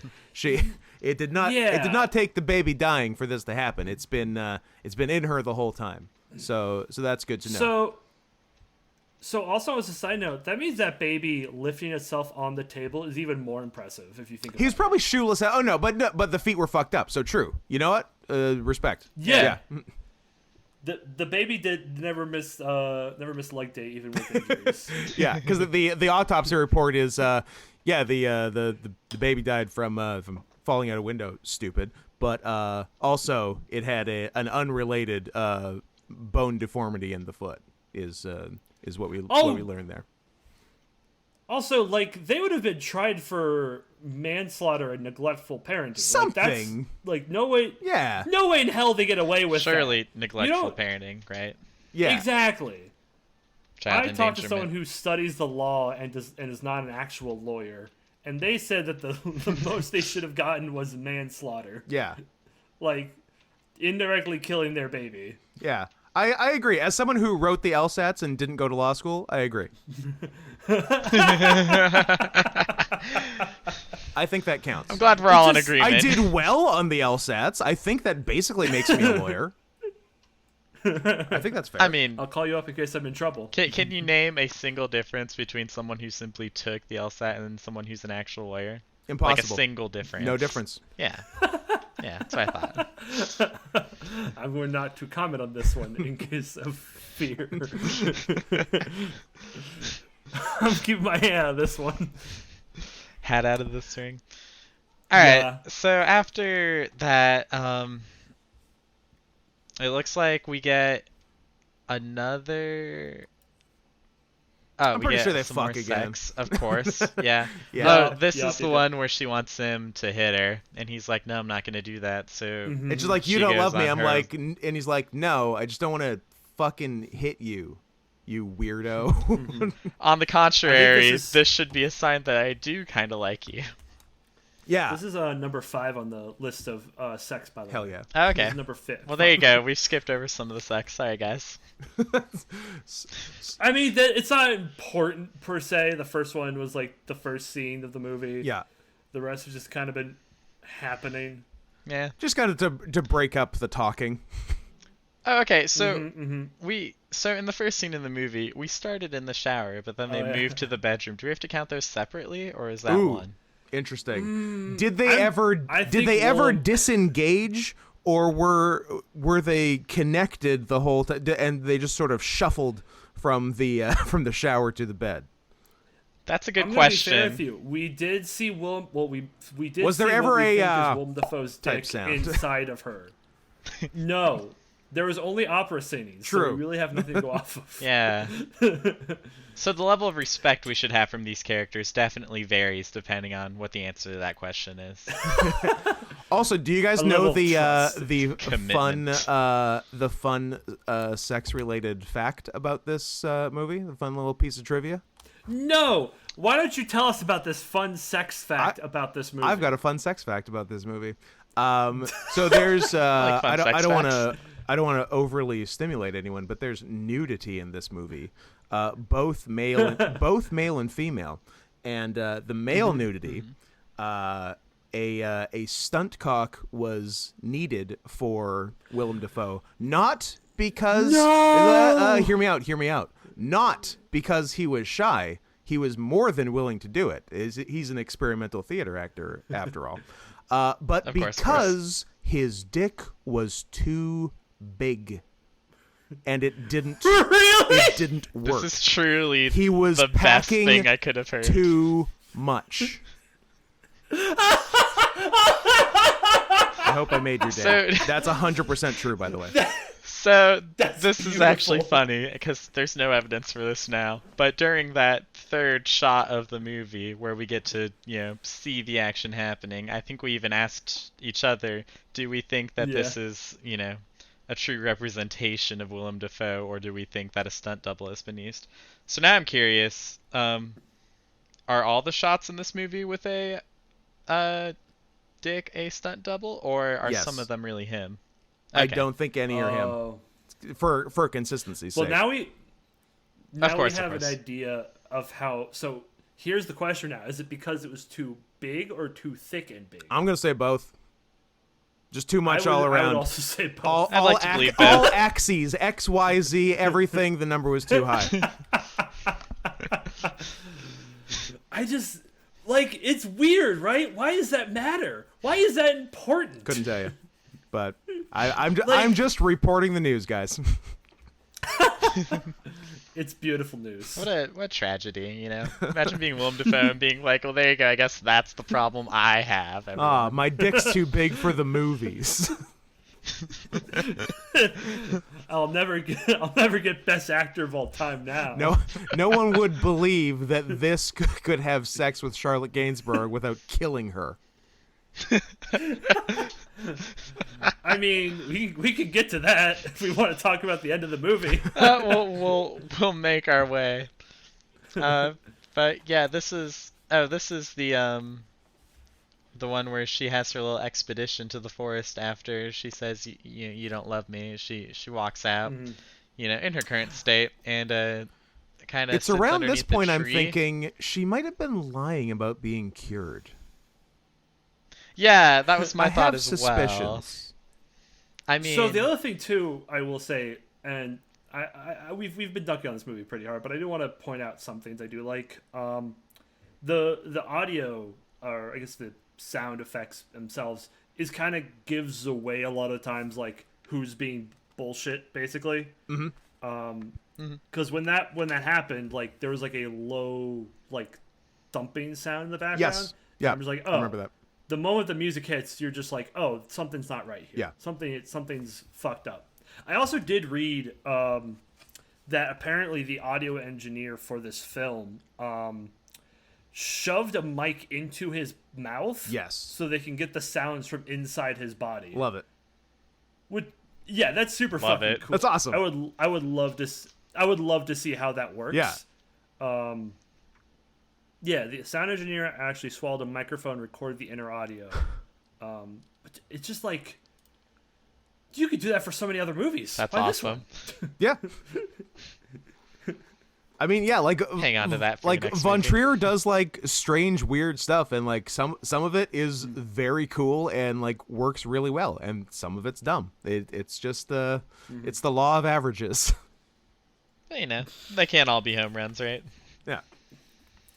It did not take the baby dying for this to happen. It's been in her the whole time. So that's good to know.
So also as a side note, that means that baby lifting itself on the table is even more impressive if you think about it.
He was probably shoeless. Oh no, but the feet were fucked up. So true. You know what? Respect.
Yeah. The baby never missed leg day even with injuries.
Yeah, because the autopsy report is the baby died from falling out a window. Stupid, but also it had an unrelated bone deformity in the foot. Is what we learned there.
Also, like, they would have been tried for manslaughter and neglectful parenting.
Something.
Like, no way.
Yeah.
No way in hell they get away with
Surely
that.
neglectful parenting, right?
Yeah.
Exactly.
Child
I talked to
endangerment.
someone who studies the law and is not an actual lawyer, and they said that the most they should have gotten was manslaughter.
Yeah.
Like, indirectly killing their baby.
Yeah. I agree. As someone who wrote the LSATs and didn't go to law school, I agree. I think that counts.
I'm glad we're all in agreement.
I did well on the LSATs. I think that basically makes me a lawyer. I think that's fair.
I mean,
I'll call you up in case I'm in trouble.
can you name a single difference between someone who simply took the LSAT and someone who's an actual lawyer?
Impossible.
Like a single difference.
No difference.
Yeah. Yeah, that's what I thought.
I'm going not to comment on this one in case of fear. I'm keeping my hand out of this one.
Hat out of the string. All right.
Yeah.
So after that, it looks like we get another. Oh,
I'm
we
pretty
get
sure they
some more
fuck again.
sex, of course. Yeah.
Yeah.
Oh, this
Yep,
is the one where she wants him to hit her, and he's like, "No, I'm not gonna do that." So
It's just like, you
She
don't
goes
love me.
on
I'm
her-
like, and he's like, no, I just don't want to fucking hit you, you weirdo.
on the contrary,
this is-
this should be a sign that I do kind of like you.
Yeah.
This is number 5 on the list of sex, by the
Hell
way.
yeah.
Okay.
This is number 5.
Well, there you go. We've skipped over some of the sex. Sorry, guys.
I mean, it's not important per se. The first one was like the first scene of the movie.
Yeah.
The rest has just kind of been happening.
Yeah.
Just kind of to break up the talking.
Oh, okay. So in the first scene in the movie, we started in the shower, but then they moved to the bedroom. Do we have to count those separately, or is that
Ooh.
one?
Interesting. Did they ever
think
disengage, or were they connected the whole time, and they just sort of shuffled from the shower to the bed?
That's a good
I'm gonna be fair
question.
with you. We did see Willem. Well, we did.
Was there
see
ever
what we
a,
think is Willem Dafoe's
type
dick
sound?
inside of her? No, there was only opera singing. So
True.
we really have nothing to go off of.
Yeah. So the level of respect we should have from these characters definitely varies depending on what the answer to that question is.
Also, do you guys
A
know
level of
the
trust.
fun sex related fact about this movie? The fun little piece of trivia.
No. Why don't you tell us about this fun sex fact about this movie?
I've got a fun sex fact about this movie. So there's
like fun
I
sex
don't want
facts.
to I don't want to overly stimulate anyone, but there's nudity in this movie, both male and female, and the male nudity, a stunt cock was needed for Willem Dafoe, not because hear me out, not because he was shy. He was more than willing to do it. He's an experimental theater actor after all, but
Of course.
because his dick was too big and it didn't.
Really?
It didn't work.
This is truly
He was
the best
packing
thing I could have heard.
too much. I hope I made your day.
So-
That's 100% true, by the way.
So
That's
this is actually
beautiful.
funny because there's no evidence for this now. But during that third shot of the movie where we get to, see the action happening, I think we even asked each other, do we think that this
Yeah.
is, a true representation of Willem Dafoe, or do we think that a stunt double has been used? So now I'm curious, are all the shots in this movie with a Dick a stunt double, or are
Yes.
some of them really him?
I
Okay.
don't think any are him.
Oh.
For consistency's
Well,
sake.
now we
Of
have
course.
an idea of how. So here's the question now: is it because it was too big or too thick and big?
I'm gonna say both. Just too much
I would,
all
I
around.
would also say both.
I'd like to believe
all
both.
axes, X, Y, Z, everything. The number was too high.
I just it's weird, right? Why does that matter? Why is that important?
Couldn't tell you, but I'm just reporting the news, guys.
It's beautiful news.
What a tragedy, Imagine being Willem Dafoe and being like, well, there you go. I guess that's the problem I have.
Ah, my dick's too big for the movies.
I'll never get best actor of all time now.
No one would believe that this could have sex with Charlotte Gainsbourg without killing her.
I mean, we could get to that if we want to talk about the end of the movie.
We'll make our way. But yeah, this is the one where she has her little expedition to the forest after she says you don't love me. She walks out, in her current state, and kind of.
It's around this point I'm thinking she might have been lying about being cured.
Yeah, that was my
I
thought
have
as
suspicions.
well. I mean,
So the other thing too, I will say, and we've been dunking on this movie pretty hard, but I do want to point out some things I do like. The audio, or I guess the sound effects themselves, is kind of gives away a lot of times like who's being bullshit, basically. Because when that happened, like there was like a low like thumping sound in the background.
Yes. Yeah.
I was like,
I remember that.
The moment the music hits, you're just like, oh, something's not right here.
Yeah.
Something's fucked up. I also did read that apparently the audio engineer for this film shoved a mic into his mouth.
Yes.
So they can get the sounds from inside his body.
Love it.
Yeah, that's super
Love
fucking
it.
cool.
That's awesome.
I would love to see how that works.
Yeah.
Yeah, the sound engineer actually swallowed a microphone, recorded the inner audio. But it's just like you could do that for so many other movies.
that's
Why this
awesome.
one?
Yeah. I mean, yeah, like
Hang on to that for
like
your next
Von
movie.
Trier does like strange, weird stuff, and like some of it is very cool and like works really well, and some of it's dumb. It's just it's the law of averages.
They can't all be home runs, right?
Yeah,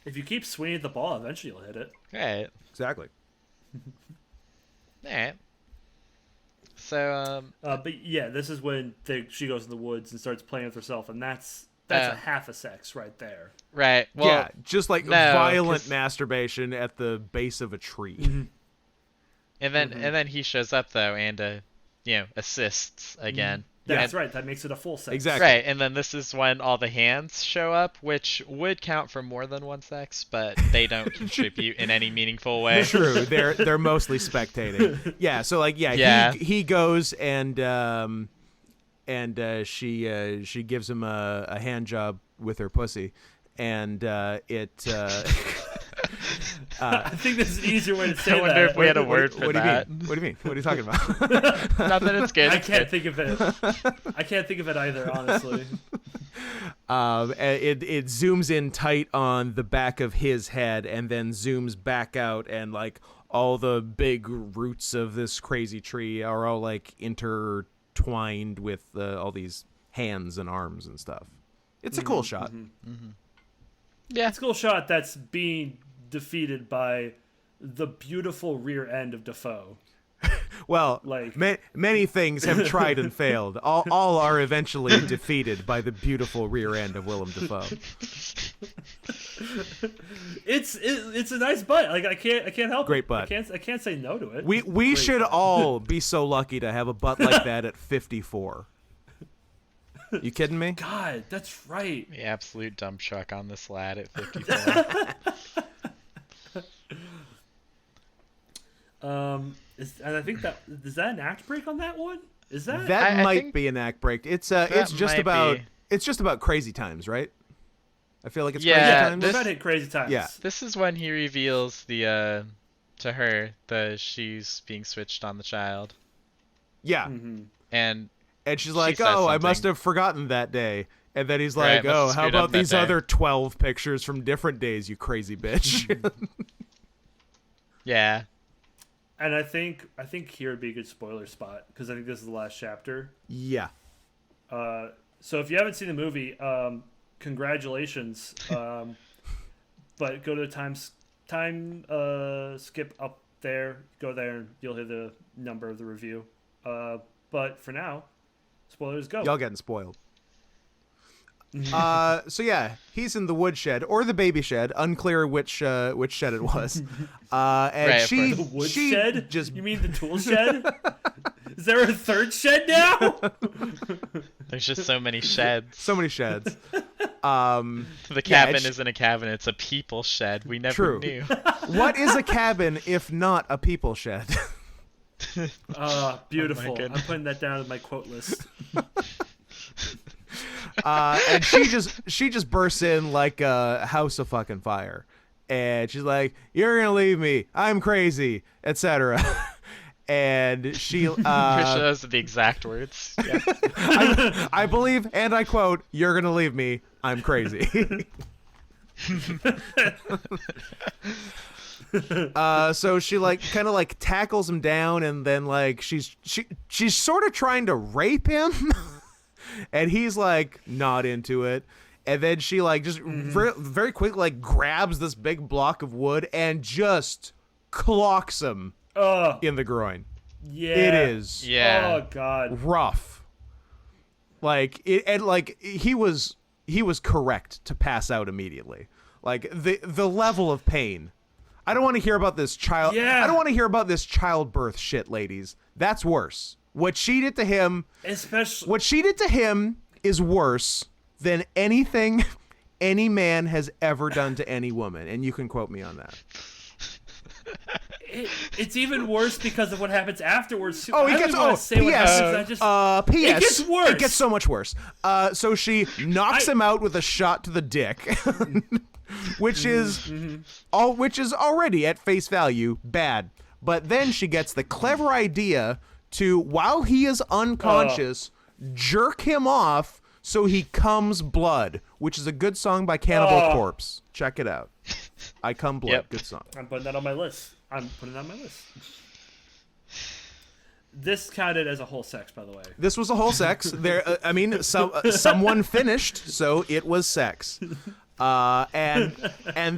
If you keep swinging at the ball, eventually you'll hit it.
Right.
exactly.
All right. So
But yeah, this is when she goes in the woods and starts playing with herself, and that's a half a sex right there.
right. Well,
Yeah, just like
no,
violent
'cause-
masturbation at the base of a tree.
and then he shows up though and assists again.
That's
And-
right. That makes it a full sex.
Exactly.
Right, and then this is when all the hands show up, which would count for more than one sex, but they don't contribute in any meaningful way.
True, they're mostly spectating. Yeah, so like
Yeah.
he goes and she gives him a hand job with her pussy, and it.
I think there's an easier way to say
I wonder
that.
if we had a word for
what do you
that.
mean? What do you mean? What are you talking about?
Nothing. It's good.
I
it's
can't
good.
think of it. I can't think of it either, honestly.
It zooms in tight on the back of his head and then zooms back out, and like all the big roots of this crazy tree are all like intertwined with all these hands and arms and stuff. It's a cool shot.
Yeah.
It's a cool shot that's being defeated by the beautiful rear end of Defoe.
Well,
Like-
many things have tried and failed. All are eventually defeated by the beautiful rear end of Willem Dafoe.
It's a nice butt. Like I can't help
Great
it.
butt.
I can't say no to it.
We
Great
should
butt.
all be so lucky to have a butt like that at 54. You kidding me?
God, that's right.
The absolute dump truck on this lad at 54.
And I think that is that an act break on that one? Is that?
That
I
might
think
be an act break. It's
that
just
might
about
be.
it's just about crazy times, right? I feel like it's
Yeah,
crazy
We're
times.
this-
about to hit crazy times.
Yeah.
This is when he reveals the to her she's being switched on the child,
Yeah.
Mhm.
and
And she's like,
says
"Oh, I
something.
must have forgotten that day." And then he's
Right,
like,
must
"Oh,
have
how
screwed up
about
that
these
day."
other 12 pictures from different days, you crazy bitch?"
yeah,
And I think here would be a good spoiler spot because I think this is the last chapter.
Yeah.
So if you haven't seen the movie, congratulations. But go to time skip up there. Go there and you'll hear the number of the review. But for now, spoilers go.
Y'all getting spoiled. So yeah, he's in the woodshed or the baby shed, unclear which shed it was. And
Right, of
she
The wood
she
shed?
just
You mean the tool shed? Is there a third shed now?
there's just so many sheds.
so many sheds.
The
Yeah,
cabin
it's-
isn't a cabin; it's a people shed. We never
True.
knew.
What is a cabin if not a people shed?
Beautiful.
goodness.
I'm putting that down on my quote list.
And she just bursts in like a house of fucking fire, and she's like, "You're gonna leave me. I'm crazy," etc. And she,
Pretty sure those are the exact words. Yeah.
I believe, and I quote, "You're gonna leave me. I'm crazy." So she like kind of like tackles him down, and then like she's sort of trying to rape him, and he's like not into it. And then she like just very quick like grabs this big block of wood and just clocks him in the groin.
Yeah.
It is
Yeah.
Oh God.
rough. Like it, and like he was correct to pass out immediately. Like the level of pain. I don't want to hear about this child.
Yeah.
I don't want to hear about this childbirth shit, ladies. That's worse. What she did to him is worse than anything any man has ever done to any woman, and you can quote me on that.
It's even worse because of what happens afterwards. Too.
Oh,
I
he
don't
gets.
even wanna
Oh,
say what
P.S.
happens. I just,
P.S.
It gets worse.
It gets so much worse. So she knocks him out with a shot to the dick, which is already at face value bad. But then she gets the clever idea to, while he is unconscious, jerk him off so he comes blood, which is a good song by Cannibal Corpse. Check it out. I Come Blood.
Yep.
Good song.
I'm putting that on my list. This counted as a whole sex, by the way.
This was a whole sex. There, I mean, someone finished, so it was sex. And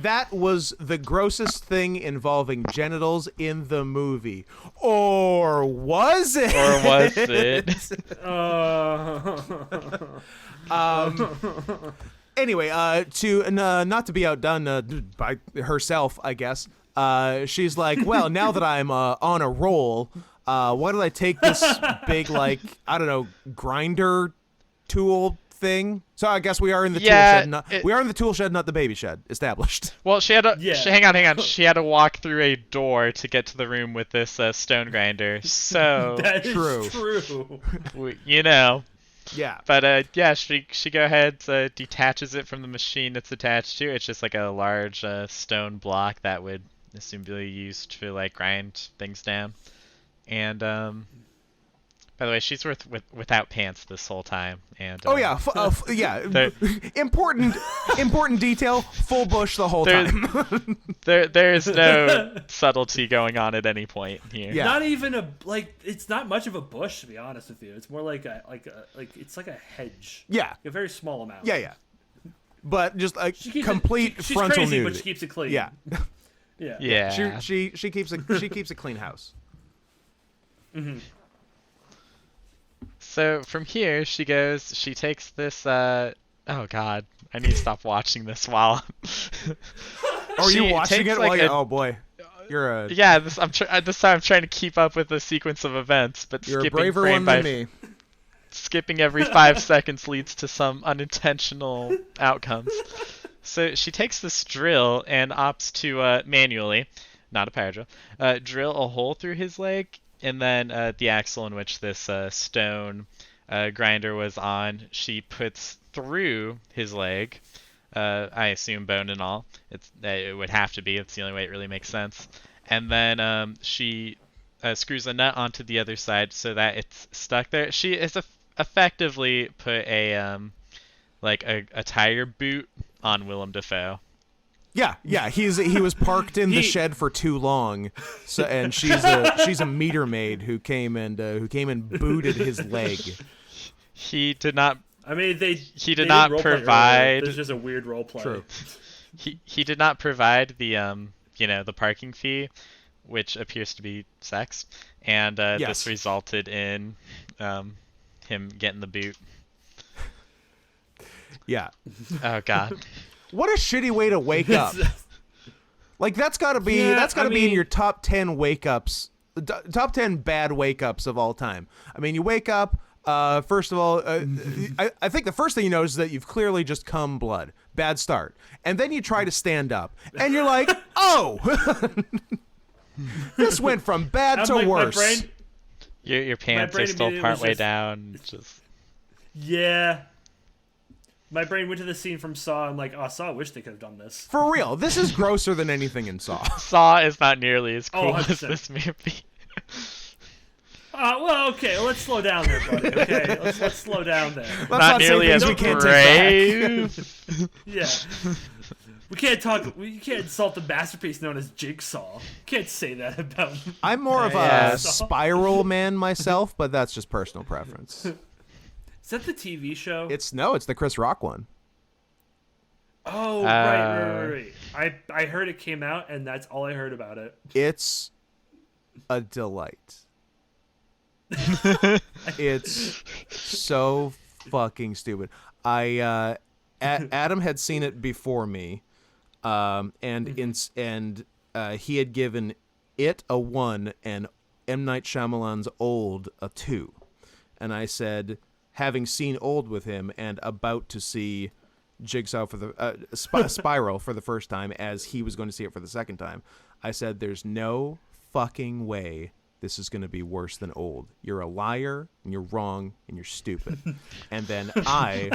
that was the grossest thing involving genitals in the movie. Or was it?
Or was it?
Anyway, to not to be outdone by herself, I guess. She's like, well, now that I'm on a roll, why don't I take this big, like, I don't know, grinder tool thing? So I guess we are in the tool shed. We are in the tool shed, not the baby shed. Established.
Well, she had to.
Yeah.
Hang on. She had to walk through a door to get to the room with this stone grinder. So
That is
True.
true.
you know.
Yeah.
But yeah, she go ahead, detaches it from the machine it's attached to. It's just like a large stone block that would assumably used to like grind things down. And by the way, she's without pants this whole time. And
Oh yeah, yeah. Important detail. Full bush the whole time.
there is no subtlety going on at any point here.
Yeah.
Not even it's not much of a bush, to be honest with you. It's more like it's like a hedge.
Yeah.
A very small amount.
Yeah. But just a
She keeps
complete
she's
frontal
crazy,
nudity.
but she keeps it clean.
Yeah.
Yeah.
Yeah.
She keeps a clean house.
So from here, she takes this, oh God, I need to stop watching this while.
Are you
She
watching
takes,
it
like,
while oh boy, you're a
Yeah, this time I'm trying to keep up with the sequence of events, but
you're a
skipping
braver
frame
one
by
than me.
skipping every 5 seconds leads to some unintentional outcomes. So she takes this drill and opts to manually, not a power drill, drill a hole through his leg, and then the axle in which this stone grinder was on, she puts through his leg. I assume bone and all. It would have to be. It's the only way it really makes sense. And then she screws a nut onto the other side so that it's stuck there. She has effectively put a like a tire boot on Willem Dafoe.
Yeah. He was parked in the shed for too long, so and she's a meter maid who came and booted his leg.
He did not.
I mean,
He did not provide.
There's just a weird role play.
True.
He did not provide the the parking fee, which appears to be sex, and
Yes.
this resulted in him getting the boot.
Yeah.
Oh God.
What a shitty way to wake up. Like that's got to be be in your top 10 wake ups, top 10 bad wake ups of all time. I mean, you wake up. First of all, I think the first thing you notice is that you've clearly just cum blood. Bad start. And then you try to stand up, and you're like, oh, this went from bad to worse.
My brain,
Your pants are still partway down. Just
yeah. My brain went to the scene from Saw. I'm like, oh, Saw, I wish they could have done this.
For real, this is grosser than anything in Saw.
Saw is not nearly as cool as
100%.
this movie.
Well, okay, let's slow down there, buddy. Okay, let's slow down there.
Let's
Not
say
nearly
things
as
we can't take back.
brave.
Yeah. We can't talk. We can't insult the masterpiece known as Jigsaw. Can't say that about.
I'm more of
Yeah.
a Spiral man myself, but that's just personal preference.
Is that the TV show?
It's the Chris Rock one.
Oh, right. I heard it came out, and that's all I heard about it.
It's a delight. It's so fucking stupid. Adam had seen it before me, and he had given it a 1 and M. Night Shyamalan's Old a 2, and I said, having seen Old with him and about to see Jigsaw for the Spiral for the first time, as he was going to see it for the second time, I said, "There's no fucking way this is going to be worse than Old. You're a liar, and you're wrong, and you're stupid." And then I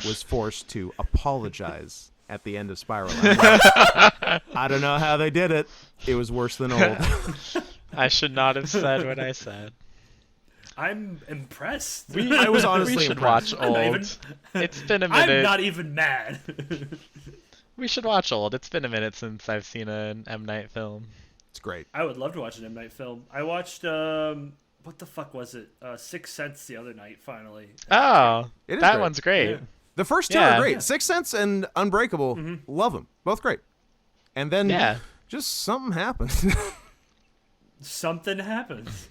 was forced to apologize at the end of Spiral. I don't know how they did it. It was worse than Old.
I should not have said what I said.
I'm impressed.
I was honestly
We should
impressed.
watch Old. It's been a minute.
I'm not even mad.
We should watch Old. It's been a minute since I've seen an M. Night film.
It's great.
I would love to watch an M. Night film. I watched what the fuck was it? Sixth Sense the other night. Finally.
Oh,
It is
that
great.
one's great.
Yeah.
The first two
Yeah.
are great.
Yeah.
Sixth Sense and Unbreakable, love them. Both great. And then
Yeah.
just something happened.
Something happens.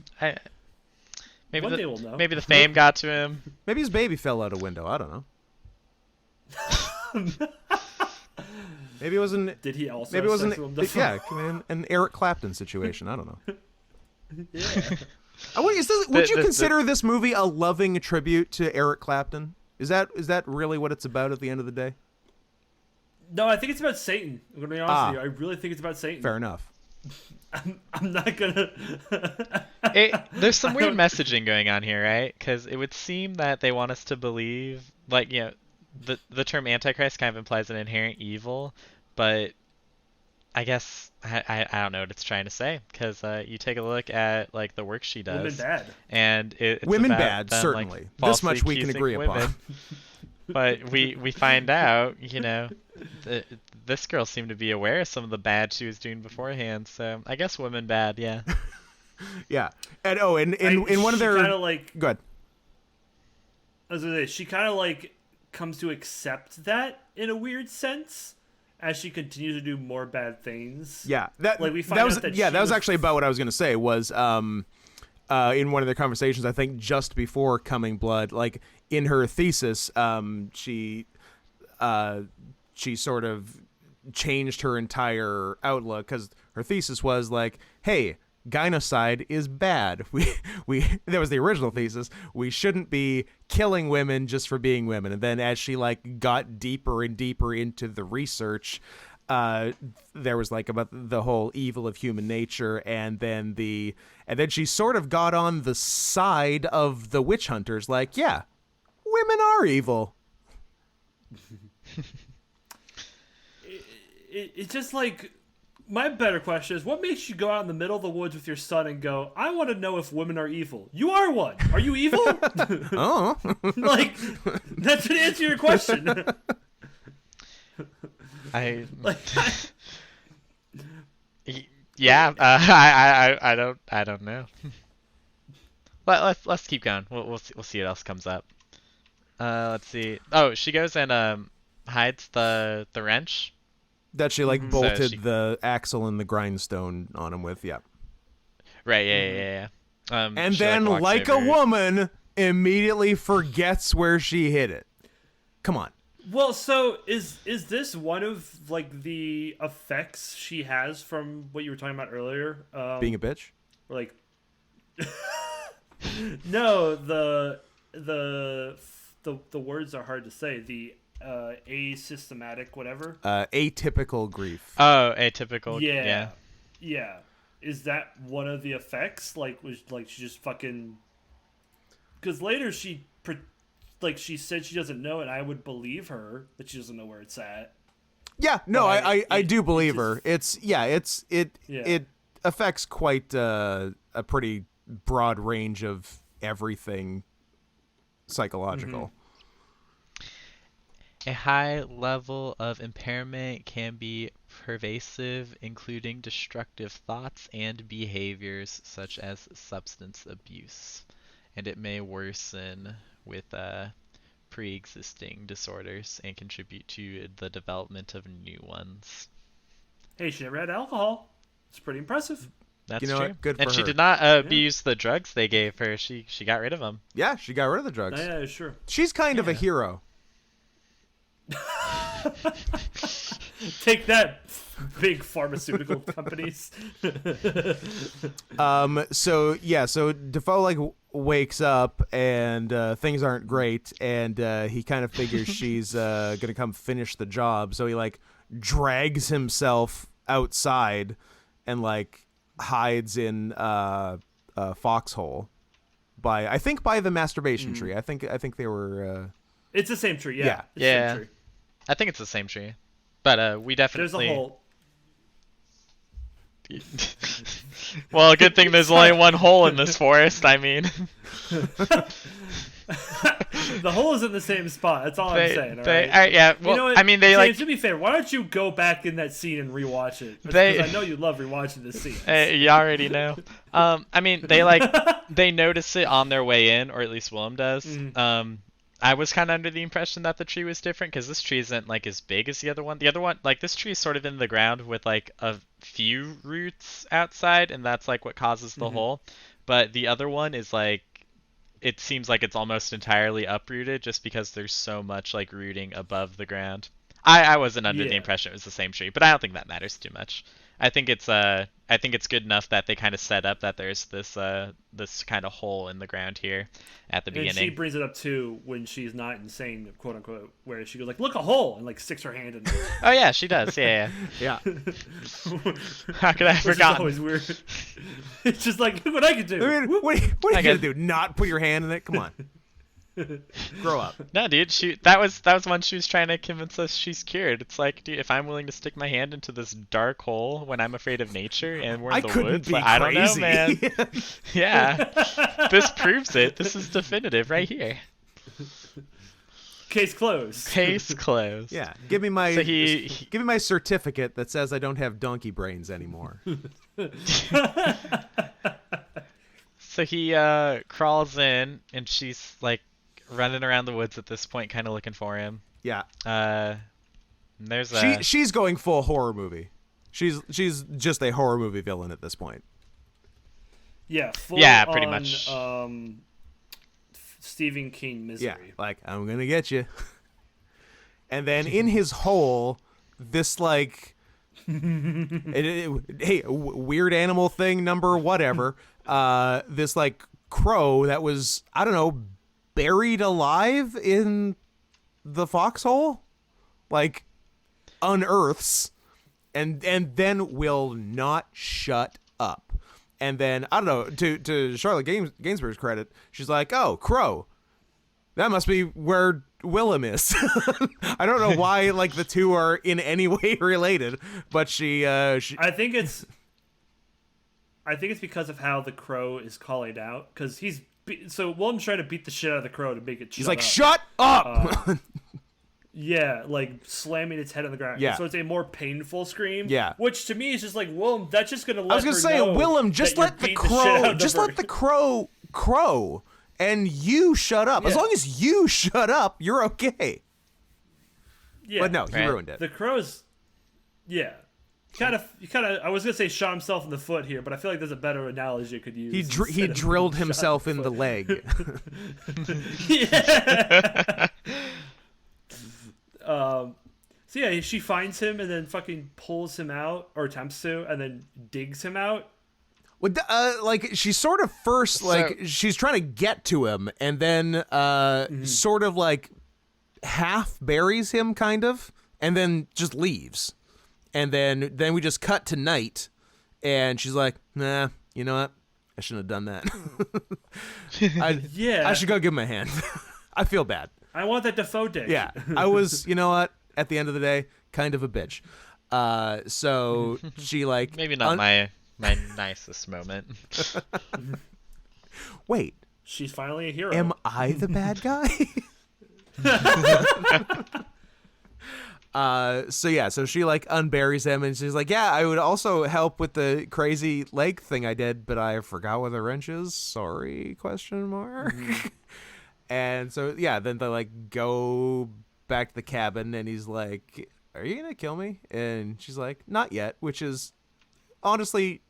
Maybe
One day we'll know.
Maybe the fame got to him.
Maybe his baby fell out a window. I don't know. Maybe it wasn't.
Did he also?
Maybe it
have
wasn't.
sex with him?
Yeah, I mean, an Eric Clapton situation. I don't know.
Yeah.
Would you
the-
consider this movie a loving tribute to Eric Clapton? Is that really what it's about at the end of the day?
No, I think it's about Satan. I'm gonna be honest with you. I really think it's about Satan.
Fair enough.
I'm not gonna.
There's some weird messaging going on here, right? Because it would seem that they want us to believe, like, the term Antichrist kind of implies an inherent evil, but I guess I don't know what it's trying to say, because you take a look at like the work she does,
Women bad.
and it's
Women
about
bad,
them,
certainly.
like,
This
falsely
much we can
accusing
agree
women.
upon.
But we find out, this girl seemed to be aware of some of the bad she was doing beforehand. So I guess women bad, yeah.
Yeah, and in one of their
kind of like.
good.
I was gonna say she kind of like comes to accept that in a weird sense as she continues to do more bad things.
Yeah, that
Like, we find
that was
out that
yeah
she
that was
was-
actually about what I was gonna say was in one of their conversations, I think just before Coming Blood, like in her thesis, she sort of changed her entire outlook, because her thesis was like, hey, gynocide is bad. We that was the original thesis. We shouldn't be killing women just for being women. And then as she like got deeper and deeper into the research, there was like about the whole evil of human nature, and then she sort of got on the side of the witch hunters, like, yeah, women are evil.
It's just like, my better question is, what makes you go out in the middle of the woods with your son and go, I want to know if women are evil? You are one. Are you evil?
Oh.
Like, that should answer your question.
Yeah, I don't know. Let's keep going. We'll see what else comes up. Let's see. Oh, she goes and hides the wrench
That she like bolted
So she-
the axle and the grindstone on him with, yeah.
Right. Yeah.
And
she,
then,
walks
like a
over-
woman, immediately forgets where she hid it. Come on.
Well, so is this one of like the effects she has from what you were talking about earlier?
Being a bitch?
Like, no, the words are hard to say. The asystematic whatever.
Atypical grief.
Oh, atypical.
Yeah. Is that one of the effects? Like, was like she just fucking? Because later she said she doesn't know, and I would believe her that she doesn't know where it's at.
Yeah, no,
But
I do believe
just-
her. It affects quite a pretty broad range of everything psychological.
A high level of impairment can be pervasive, including destructive thoughts and behaviors such as substance abuse, and it may worsen with pre-existing disorders and contribute to the development of new ones.
Hey, she never had alcohol. It's pretty impressive.
That's
You know
true.
what? Good
and
for
she
her.
did not abuse the drugs they gave her. She got rid of them.
Yeah, she got rid of the drugs.
Yeah, sure.
She's kind of a hero.
Take that, big pharmaceutical companies.
So Defoe like wakes up and things aren't great, and he kind of figures she's gonna come finish the job, so he like drags himself outside and like hides in a foxhole by the masturbation tree. I think they were
It's the same tree, yeah.
Yeah.
It's the same
Yeah.
tree.
I think it's the same tree. But we definitely...
There's a hole.
Well, good thing there's only one hole in this forest, I mean.
The hole is in the same spot. That's all I'm saying. All right?
Yeah, well,
You know what?
I mean, they
James,
like...
to be fair, why don't you go back in that scene and rewatch it?
They-
Because I know you love rewatching this scene.
You already know. I mean, they they notice it on their way in, or at least Willem does. I was kind of under the impression that the tree was different because this tree isn't like as big as the other one. The other one, like this tree is sort of in the ground with like a few roots outside, and that's like what causes the hole. But the other one is like, it seems like it's almost entirely uprooted just because there's so much like rooting above the ground. I wasn't under the impression it was the same tree, but I don't think that matters too much. I think it's good enough that they kind of set up that there's this kind of hole in the ground here at the
And
beginning.
she brings it up too when she's not insane, quote unquote, where she goes like, "Look, a hole," and like sticks her hand in it.
Oh yeah, she does. Yeah.
yeah.
How could I have
Which is
forgotten?
always weird. It's just like, look what I can do.
I mean,
Whoop.
what are you
I
gonna
guess-
do? Not put your hand in it? Come on. Grow up.
No, dude. That was one she was trying to convince us she's cured. It's like, dude, if I'm willing to stick my hand into this dark hole when I'm afraid of nature and we're in
I
the
couldn't
woods,
be
like, I don't know,
crazy.
man. Yeah, this proves it. This is definitive right here.
Case closed.
Case closed.
Yeah, give me my
So
give me my certificate that says I don't have donkey brains anymore.
So he crawls in, and she's like running around the woods at this point, kind of looking for him.
Yeah,
And there's a
she's going full horror movie. She's just a horror movie villain at this point.
Yeah, full
Yeah, pretty
on,
much.
Stephen King misery.
Yeah, like, I'm gonna get you. And then in his hole, this like, weird animal thing number whatever. This like crow that was, I don't know, buried alive in the foxhole, like unearths, and then will not shut up. And then I don't know, to Charlotte Gainsbourg's credit, she's like, "Oh, crow, that must be where Willem is." I don't know why like the two are in any way related, but she
I think it's because of how the crow is calling out, because so Willem's trying to beat the shit out of the crow to make it.
he's like,
up.
"Shut up!"
Yeah, like slamming its head on the ground.
Yeah.
So it's a more painful scream.
Yeah.
Which to me is just like, Willem, that's just gonna let
I was gonna
her
say,
know
Willem, just
that you're
let the
beating shit out
crow,
of
just
her.
let the crow crow, and you shut up. As
Yeah.
long as you shut up, you're okay.
Yeah.
But no, he
Right.
ruined it.
The crow's, yeah. Kind of. I was gonna say shot himself in the foot here, but I feel like there's a better analogy I could use.
He
instead of
drilled
shot
himself
in
in
the
the
foot.
leg.
Yeah. So yeah, she finds him and then fucking pulls him out, or attempts to, and then digs him out.
Like she's sort of first like
So-
she's trying to get to him, and then sort of like half buries him, kind of, and then just leaves. And then we just cut to night, and she's like, "Nah, you know what? I shouldn't have done that.
Yeah.
I should go give him a hand. I feel bad."
I want that Defoe dick.
Yeah, I was, you know what? At the end of the day, kind of a bitch. So she like
Maybe not my nicest moment.
Wait,
She's finally a hero.
am I the bad guy? So she like unburies him, and she's like, "Yeah, I would also help with the crazy leg thing I did, but I forgot where the wrench is. Sorry? Question mark." And so yeah, then they like go back to the cabin, and he's like, "Are you gonna kill me?" And she's like, "Not yet," which is honestly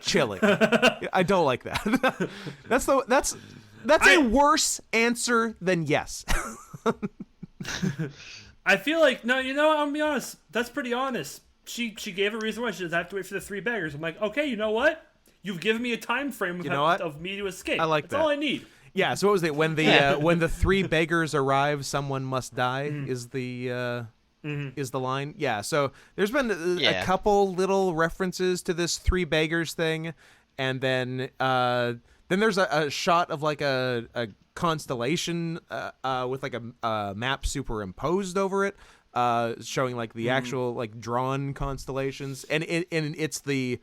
chilling. I don't like that. That's a worse answer than yes.
I feel like, no, you know, I'm gonna be honest. That's pretty honest. She gave a reason why she doesn't have to wait for the three beggars. I'm like, okay, you know what? You've given me a time frame
You know what?
of me to escape.
I like
That's
that.
all I need.
Yeah, so what was it? When the three beggars arrive, someone must die is the line. Yeah, so there's been a couple little references to this three beggars thing, and then there's a shot of like a constellation with like a map superimposed over it, showing like the actual like drawn constellations, and it's the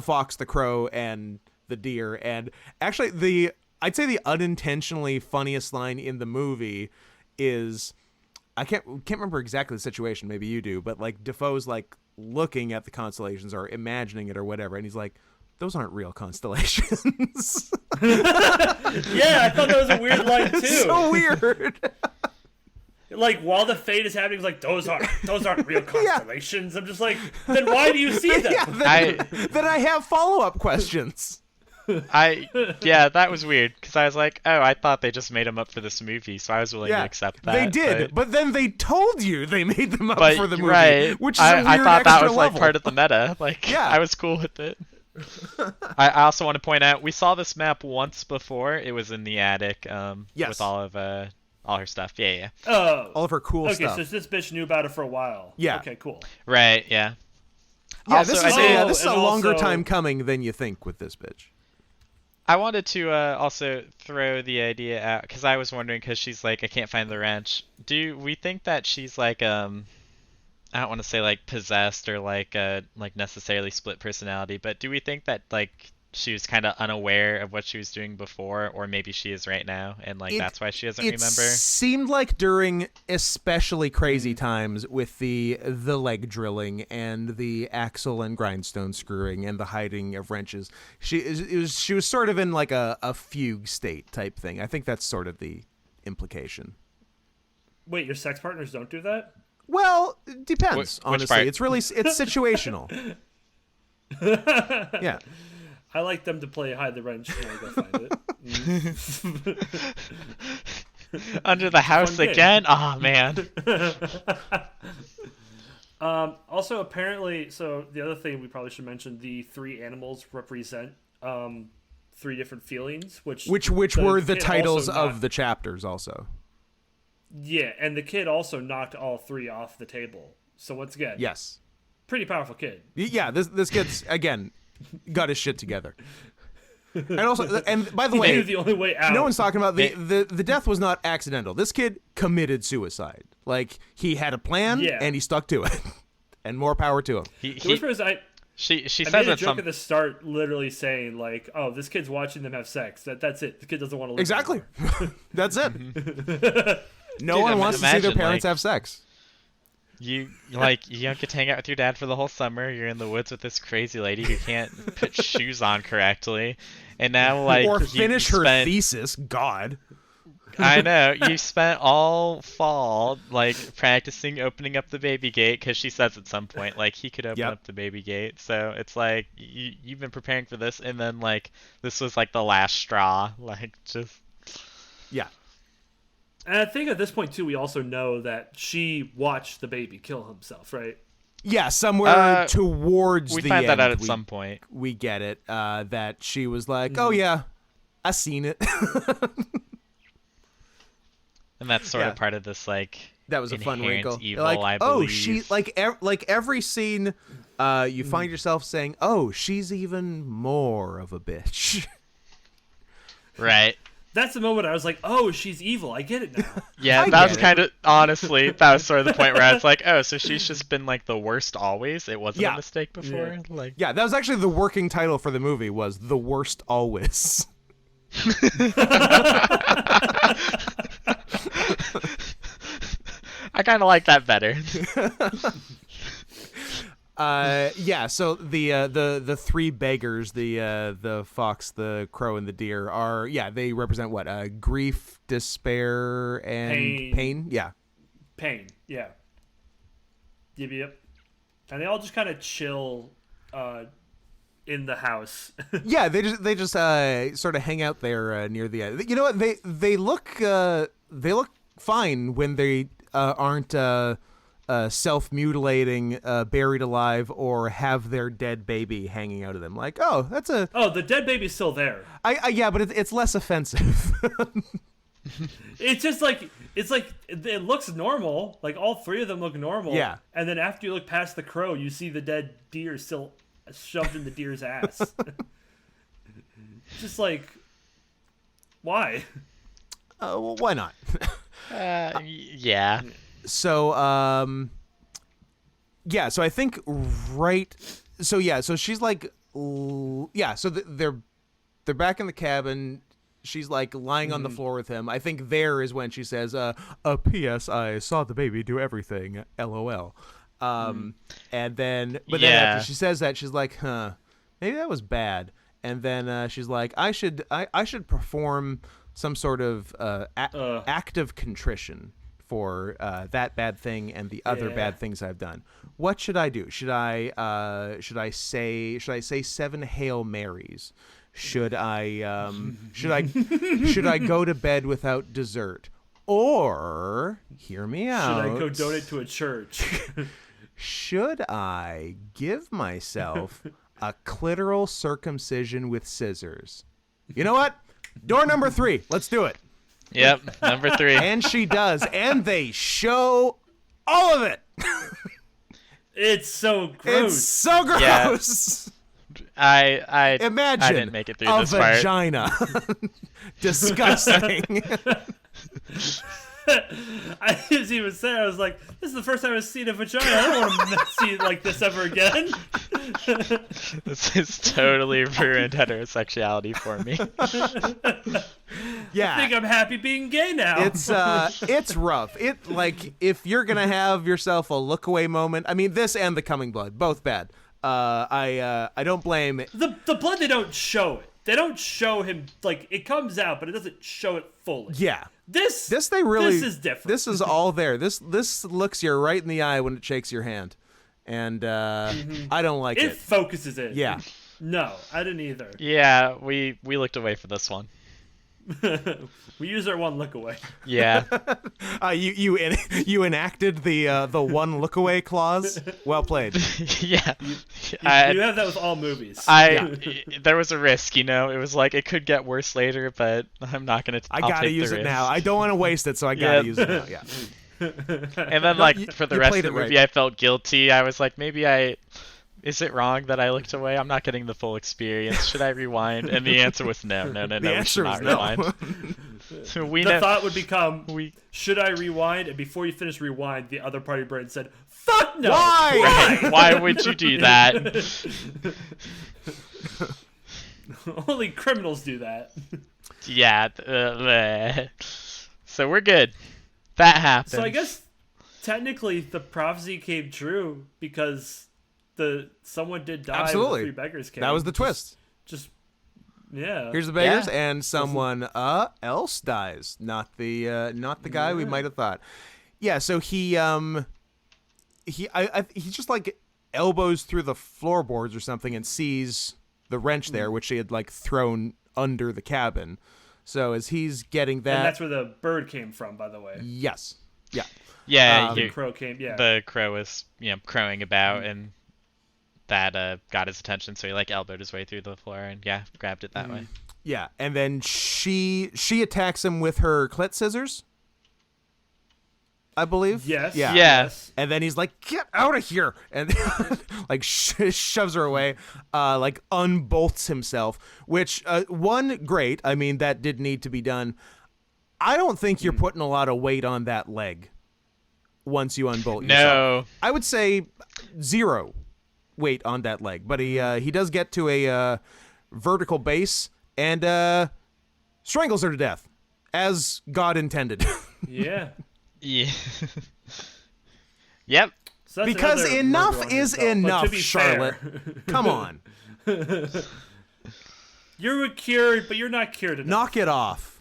fox, the crow, and the deer. And actually I'd say the unintentionally funniest line in the movie is, I can't remember exactly the situation, maybe you do, but like Defoe's like looking at the constellations or imagining it or whatever, and he's like, "Those aren't real constellations."
Yeah, I thought that was a weird line too.
It's so weird.
Like while the fate is happening, it's like those aren't real constellations. I'm just like, then why do you see them?
Yeah, then I have follow-up questions.
That was weird, because I was like, oh, I thought they just made them up for this movie, so I was willing to accept that.
They did, but then they told you they made them up for the movie,
right,
which is a weird
I thought that
extra
was
level.
like part of the meta. Like,
Yeah.
I was cool with it. I also want to point out, we saw this map once before. It was in the attic,
Yes.
with all her stuff. Yeah.
Oh,
All of her cool
okay.
stuff.
So this bitch knew about it for a while.
Yeah.
Okay, cool.
Right. Yeah.
Yeah,
Also,
this
I
is,
did-
this is
and
a longer
also-
time coming than you think with this bitch.
I wanted to also throw the idea out, because I was wondering, because she's like, I can't find the wrench. Do we think that she's like, I don't want to say like possessed or like necessarily split personality, but do we think that like she was kind of unaware of what she was doing before, or maybe she is right now, and like that's why she doesn't
It
remember?
seemed like during especially crazy times with the leg drilling and the axle and grindstone screwing and the hiding of wrenches, she was sort of in like a fugue state type thing. I think that's sort of the implication.
Wait, your sex partners don't do that?
Well, it depends.
Which
Honestly,
part?
it's situational. Yeah.
I like them to play hide the wrench and I go find it.
Under the house
game.
again? Oh man.
Also, apparently, so the other thing we probably should mention: the three animals represent three different feelings, which
were the
kid
titles
also
of
knocked-
the chapters also.
Yeah, and the kid also knocked all three off the table. So once again,
Yes.
pretty powerful kid.
Yeah, this kid's again got his shit together. And also, and by the
He
way,
knew the only way out.
no one's talking about the death was not accidental. This kid committed suicide. Like, he had a plan and he stuck to it. And more power to him.
The worst part is
She
I
says
made a
at
joke
some
at the start, literally saying like, "Oh, this kid's watching them have sex. That's it. The kid doesn't want to live
Exactly.
anymore."
That's it. No
Dude,
one wants to see their
imagine,
parents
like-
have sex.
you don't get to hang out with your dad for the whole summer. You're in the woods with this crazy lady who can't put shoes on correctly, and now like
Or
you
finish her
spent-
thesis. God.
I know you spent all fall like practicing opening up the baby gate because she says at some point like he could open up the baby gate. So it's like you've been preparing for this, and then like this was like the last straw. Like just
Yeah.
And I think at this point too, we also know that she watched the baby kill himself, right?
Yeah, somewhere towards
we
the
find
end.
that out at some point.
We get it. That she was like, "Oh yeah, I seen it."
And that's sort of part of this like
That was a fun
inherent
wrinkle.
evil,
Like,
I
oh,
believe.
she like every scene, you find yourself saying, "Oh, she's even more of a bitch."
Right.
That's the moment I was like, "Oh, she's evil. I get it now."
Yeah,
I
that was
get it.
kind of honestly that was sort of the point where I was like, oh, so she's just been like the worst always. It wasn't
Yeah.
a mistake before.
Yeah.
Like
Yeah, that was actually the working title for the movie. Was The Worst Always.
I kind of like that better.
Yeah. So the three beggars, the fox, the crow, and the deer are they represent what? Grief, despair, and pain. Yeah.
Pain, yeah. Yep. And they all just kind of chill in the house.
Yeah, they just sort of hang out there near the end. You know what? They look fine when they aren't self-mutilating, buried alive, or have their dead baby hanging out of them. Like, oh, that's a
Oh, the dead baby's still there.
yeah, but it's less offensive.
It's just like it looks normal. Like all three of them look normal.
Yeah.
And then after you look past the crow, you see the dead deer still shoved in the deer's ass. Just like, why?
Well, why not?
Yeah.
So so I think so she's like so they're back in the cabin. She's like lying on the floor with him. I think there is when she says P.S. I saw the baby do everything, LOL. And then then after she says that, she's like, maybe that was bad. And then she's like, I should perform some sort of act of contrition for that bad thing and the other bad things I've done. What should I do? Should I say 7 Hail Marys? Should I go to bed without dessert? Or hear me out.
Should I go donate to a church?
Should I give myself a clitoral circumcision with scissors? You know what? Door number 3. Let's do it.
Yep. Number 3.
And she does, and they show all of it.
It's so gross.
It's so gross.
I
Imagine
I didn't make it through
a
this part.
vagina. Disgusting.
I didn't even say. I was like, "This is the first time I've seen a vagina. I don't want to see it like this ever again."
This has totally ruined heterosexuality for me.
Yeah.
I think I'm happy being gay now.
It's rough. It like if you're gonna have yourself a look away moment. I mean, this and The Coming Blood, both bad. I don't blame it.
the blood. They don't show it. They don't show him like it comes out, but it doesn't show it fully.
Yeah.
This
This is
different.
This is all there. This looks you right in the eye when it shakes your hand, and I don't like
It
it.
focuses it.
Yeah.
No, I didn't either.
Yeah, we looked away for this one.
We used our one look away.
Yeah.
You enacted the one look away clause. Well played.
Yeah.
You
I,
have that with all movies.
there was a risk, you know. It was like it could get worse later, but I'm not gonna.
I gotta use it now. I don't want to waste it, so I gotta use it now. Yeah.
And then, like, for the rest of the movie,
right.
I felt guilty. I was like, maybe is it wrong that I looked away? I'm not getting the full experience. Should I rewind? And the answer was no.
The
We
answer
should
was
not
no.
rewind. So
The thought would become,
we
should I rewind? And before you finish rewind, the other party brain said, fuck no!
Why?
right, why would you do that?
Only criminals do that.
Yeah. So we're good. That happened.
So I guess technically the prophecy came true because someone did die.
Absolutely.
When the three beggars came.
That was the twist.
Just yeah.
Here's the beggars,
Yeah.
and someone else dies. Not the guy we might have thought. Yeah. So he just like elbows through the floorboards or something and sees the wrench there, which he had like thrown under the cabin. So as he's getting that,
And that's where the bird came from, by the way.
yes, yeah,
yeah,
The crow came. Yeah.
the crow was crowing about, and that got his attention. So he like elbowed his way through the floor and grabbed it that way.
yeah, and then she attacks him with her clit scissors, I believe.
Yes.
Yeah.
Yes.
And then he's like, "Get out of here!" and like shoves her away, like unbolts himself. Which great. I mean, that did need to be done. I don't think you're putting a lot of weight on that leg once you unbolt yourself.
No.
I would say 0 weight on that leg, but he does get to a vertical base and strangles her to death, as God intended.
Yeah.
Yeah. Yep.
So that's
Because
another
enough
murder on
is
his belt. But
enough,
to be
Charlotte.
fair,
Come on,
you're cured, but you're not cured enough.
knock it off.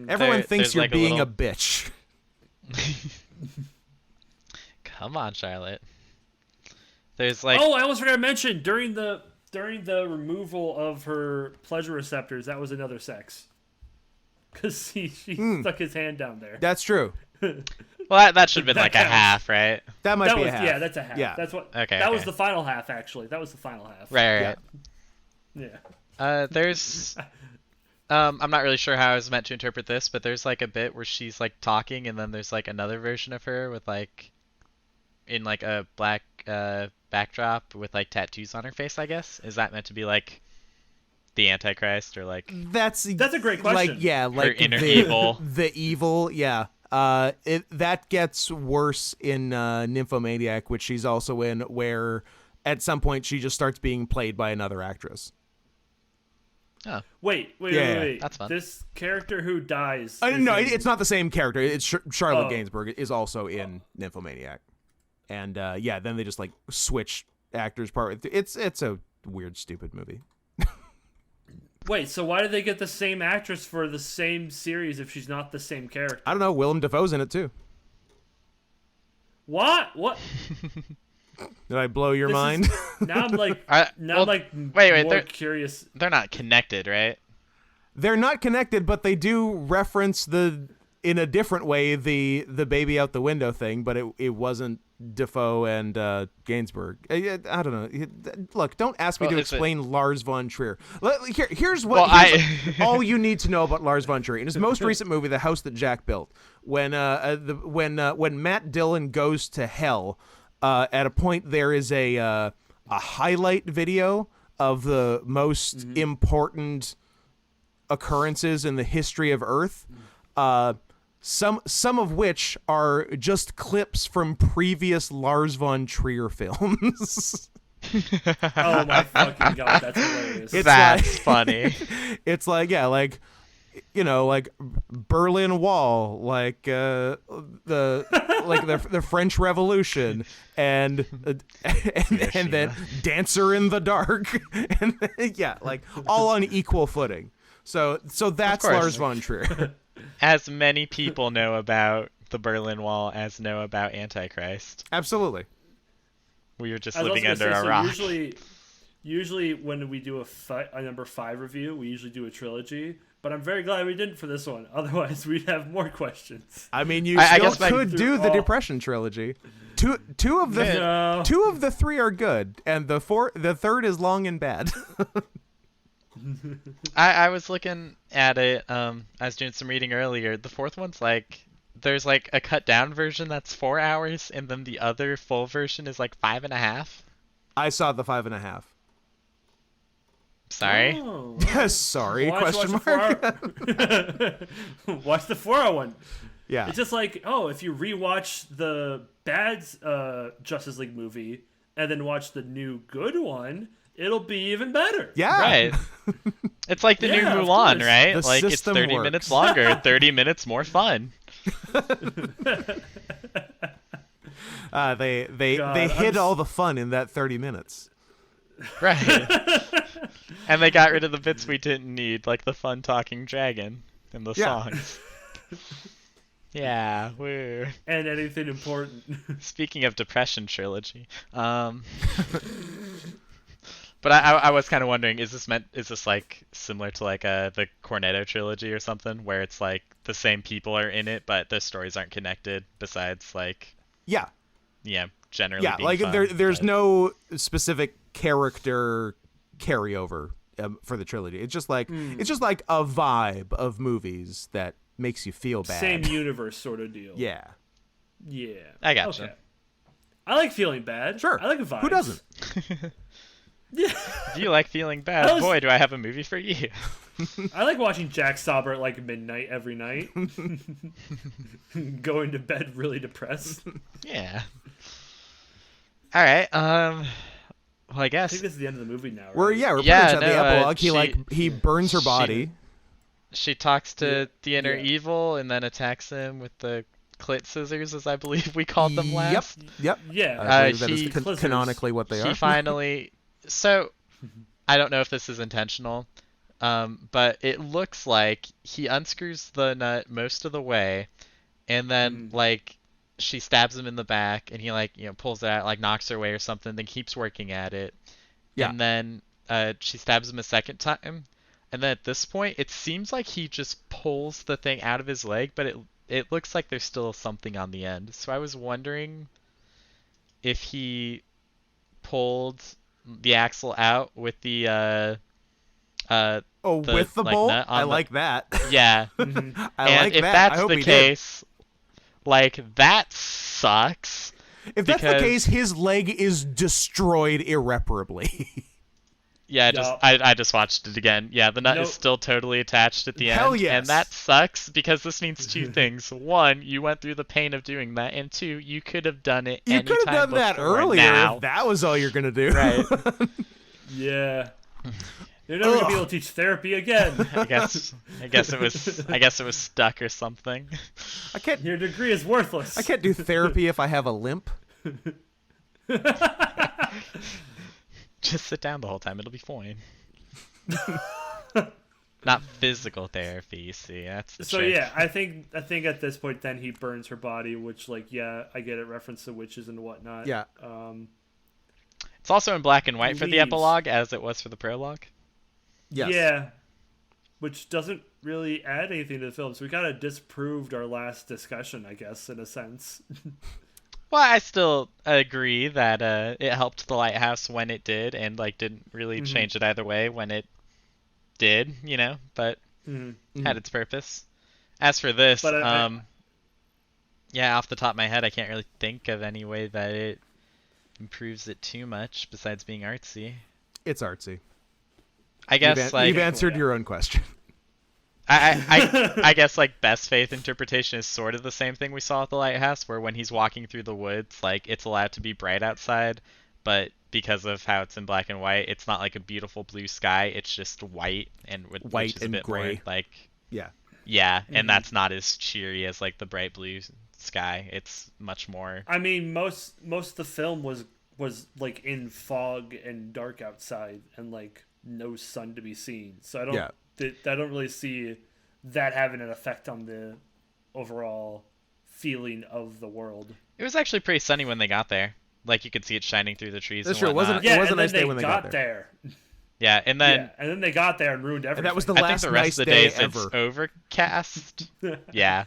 Everyone thinks
there's
you're
like a
being
little-
a bitch.
Come on, Charlotte. There's like
Oh, I almost forgot to mention during the removal of her pleasure receptors, that was another sex. Because she stuck his hand down there.
That's true.
well, that should have been
that
like a
counts.
half, right?
That might
That
be
was
a half.
yeah, that's a half.
Yeah.
That's what.
Okay,
That was
okay.
the final half, actually. That was the final half.
Right.
Yeah.
There's I'm not really sure how I was meant to interpret this, but there's like a bit where she's like talking, and then there's like another version of her with like in like a black backdrop with like tattoos on her face, I guess. Is that meant to be like the Antichrist or like
That's
a great question.
Like like
inner
the
evil?
The evil, yeah. That gets worse in Nymphomaniac, which she's also in, where at some point she just starts being played by another actress.
Oh,
Wait.
Yeah,
that's fun.
This character who dies.
No,
is in-
it's not the same character. It's Charlotte
Oh.
Gainsbourg is also in Nymphomaniac, and then they just like switch actors part. It's a weird, stupid movie.
Wait, so why did they get the same actress for the same series if she's not the same character?
I don't know. Willem Dafoe's in it too.
What?
Did I blow your
This is-
mind?
Now I'm like,
well,
wait,
wait,
more
they're-
curious.
they're not connected, right?
They're not connected, but they do reference in a different way the baby out the window thing, but it wasn't Defoe and Gainsbourg. I don't know. Look, don't ask me
Well,
to
is it-
explain Lars von Trier. Here's
Well,
all you need to know about Lars von Trier. In his most recent movie, The House That Jack Built, when Matt Dillon goes to hell, at a point there is a highlight video of the most important occurrences in the history of Earth. Some of which are just clips from previous Lars von Trier films.
Oh my fucking god, that's hilarious.
It's
That's
like-
funny.
It's like, yeah, like, you know, like Berlin Wall, like the French Revolution, and then Dancer in the Dark, and yeah, like all on equal footing. So that's
course.
Lars von Trier.
As many people know about the Berlin Wall as know about Antichrist.
Absolutely.
We were just
I was
living
also
under
gonna
a
say,
rock.
so Usually when we do a number 5 review, we usually do a trilogy. But I'm very glad we didn't for this one. Otherwise, we'd have more questions.
I mean, you
I
still
guess my-
could do the Depression trilogy. Two of the three are good, and the third is long and bad.
I was looking at it. I was doing some reading earlier. The fourth one's like there's like a cut down version that's 4 hours, and then the other full version is like 5.5.
I saw the 5.5.
Sorry.
Oh.
Sorry?
Watch
Question
the
mark.
Watch the 4-hour one.
Yeah.
It's just like, if you rewatch the bad Justice League movie and then watch the new good one, it'll be even better.
Yeah.
Right. It's like the new
Yeah, of
Mulan,
course.
right?
The
Like it's
system
30
works.
minutes longer, 30 minutes more fun.
They
God,
hid all the fun in that 30 minutes.
Right. And they got rid of the bits we didn't need, like the fun talking dragon and the
Yeah.
songs. Yeah, woo.
And anything important.
Speaking of Depression trilogy, but I was kind of wondering, is this like similar to like the Cornetto trilogy or something, where it's like the same people are in it, but the stories aren't connected besides like,
Yeah.
generally
Yeah,
being
like
fun,
there's
but-
no specific character carryover for the trilogy. It's just like a vibe of movies that makes you feel bad.
Same universe sort of deal.
Yeah.
Yeah.
I gotcha.
Okay. I like feeling bad.
Sure.
I like a vibe.
Who doesn't?
Yeah.
Do you like feeling bad?
I was-
Boy, do I have a movie for you.
I like watching Jack Sauber at like midnight every night. Going to bed really depressed.
Yeah. All right. Well, I
I
guess.
think this is the end of the movie now. Right?
We're pretty
Yeah,
much at the
no,
epilogue. He burns her body.
She talks to
Yeah,
the inner
yeah.
evil and then attacks him with the clit scissors, as I believe we called them last.
Yep.
Yeah.
I believe that
he-
is canonically what they
He
are.
finally. So, I don't know if this is intentional, but it looks like he unscrews the nut most of the way, and then like she stabs him in the back, and he like pulls it out, like knocks her away or something, then keeps working at it.
Yeah.
And then she stabs him a second time, and then at this point, it seems like he just pulls the thing out of his leg, but it looks like there's still something on the end. So I was wondering if he pulled the axle out with the the,
with the
like,
bolt?
nut on
I
the-
like that.
yeah.
I
And
like
if
that.
that's
I hope
the
he did.
case, like that sucks.
If that's the
because-
case, his leg is destroyed irreparably.
Yeah,
Yeah.
I just watched it again. Yeah, the nut
Nope.
is still totally attached at the end.
Hell yes.
And that sucks because this means two things. One, you went through the pain of doing that, and two, you could have done it
You could have
anytime
done that
before
earlier
now.
if that was all you're gonna do.
Right.
Yeah. You're never gonna be able to teach therapy again.
I guess it was stuck or something.
I can't
Your degree is worthless.
I can't do therapy if I have a limp.
Just sit down the whole time, it'll be fine. Not physical therapy, you see. That's the
So
trick.
yeah, I think at this point then he burns her body, which I get it, reference to witches and whatnot.
Yeah.
It's also in black and white for the
Leaves.
epilogue, as it was for the prologue.
Yes.
Yeah. Which doesn't really add anything to the film, so we kind of disproved our last discussion, I guess, in a sense.
Well, I still agree that it helped the lighthouse when it did, and like didn't really change it either way when it did, but had its purpose. As for this,
But
yeah, off the top of my head, I can't really think of any way that it improves it too much besides being artsy.
It's artsy.
I guess
You've answered your own question.
I guess like best faith interpretation is sort of the same thing we saw at the lighthouse, where when he's walking through the woods, like it's allowed to be bright outside, but because of how it's in black and white, it's not like a beautiful blue sky. It's just white which
White
is a
and
bit
gray.
more like
Yeah.
and that's not as cheery as like the bright blue sky. It's much more.
I mean, most of the film was like in fog and dark outside and like no sun to be seen. So I don't really see that having an effect on the overall feeling of the world.
It was actually pretty sunny when they got there. like you could see it shining through the trees.
That's
and
true. It wasn't-
whatnot.
Yeah,
was a
and
nice
then
day when they got
there.
Yeah, and then
Yeah, and then they got there and ruined everything.
And that was the
I think
last
the rest
nice
of the
day
days
ever.
it's overcast. Yeah,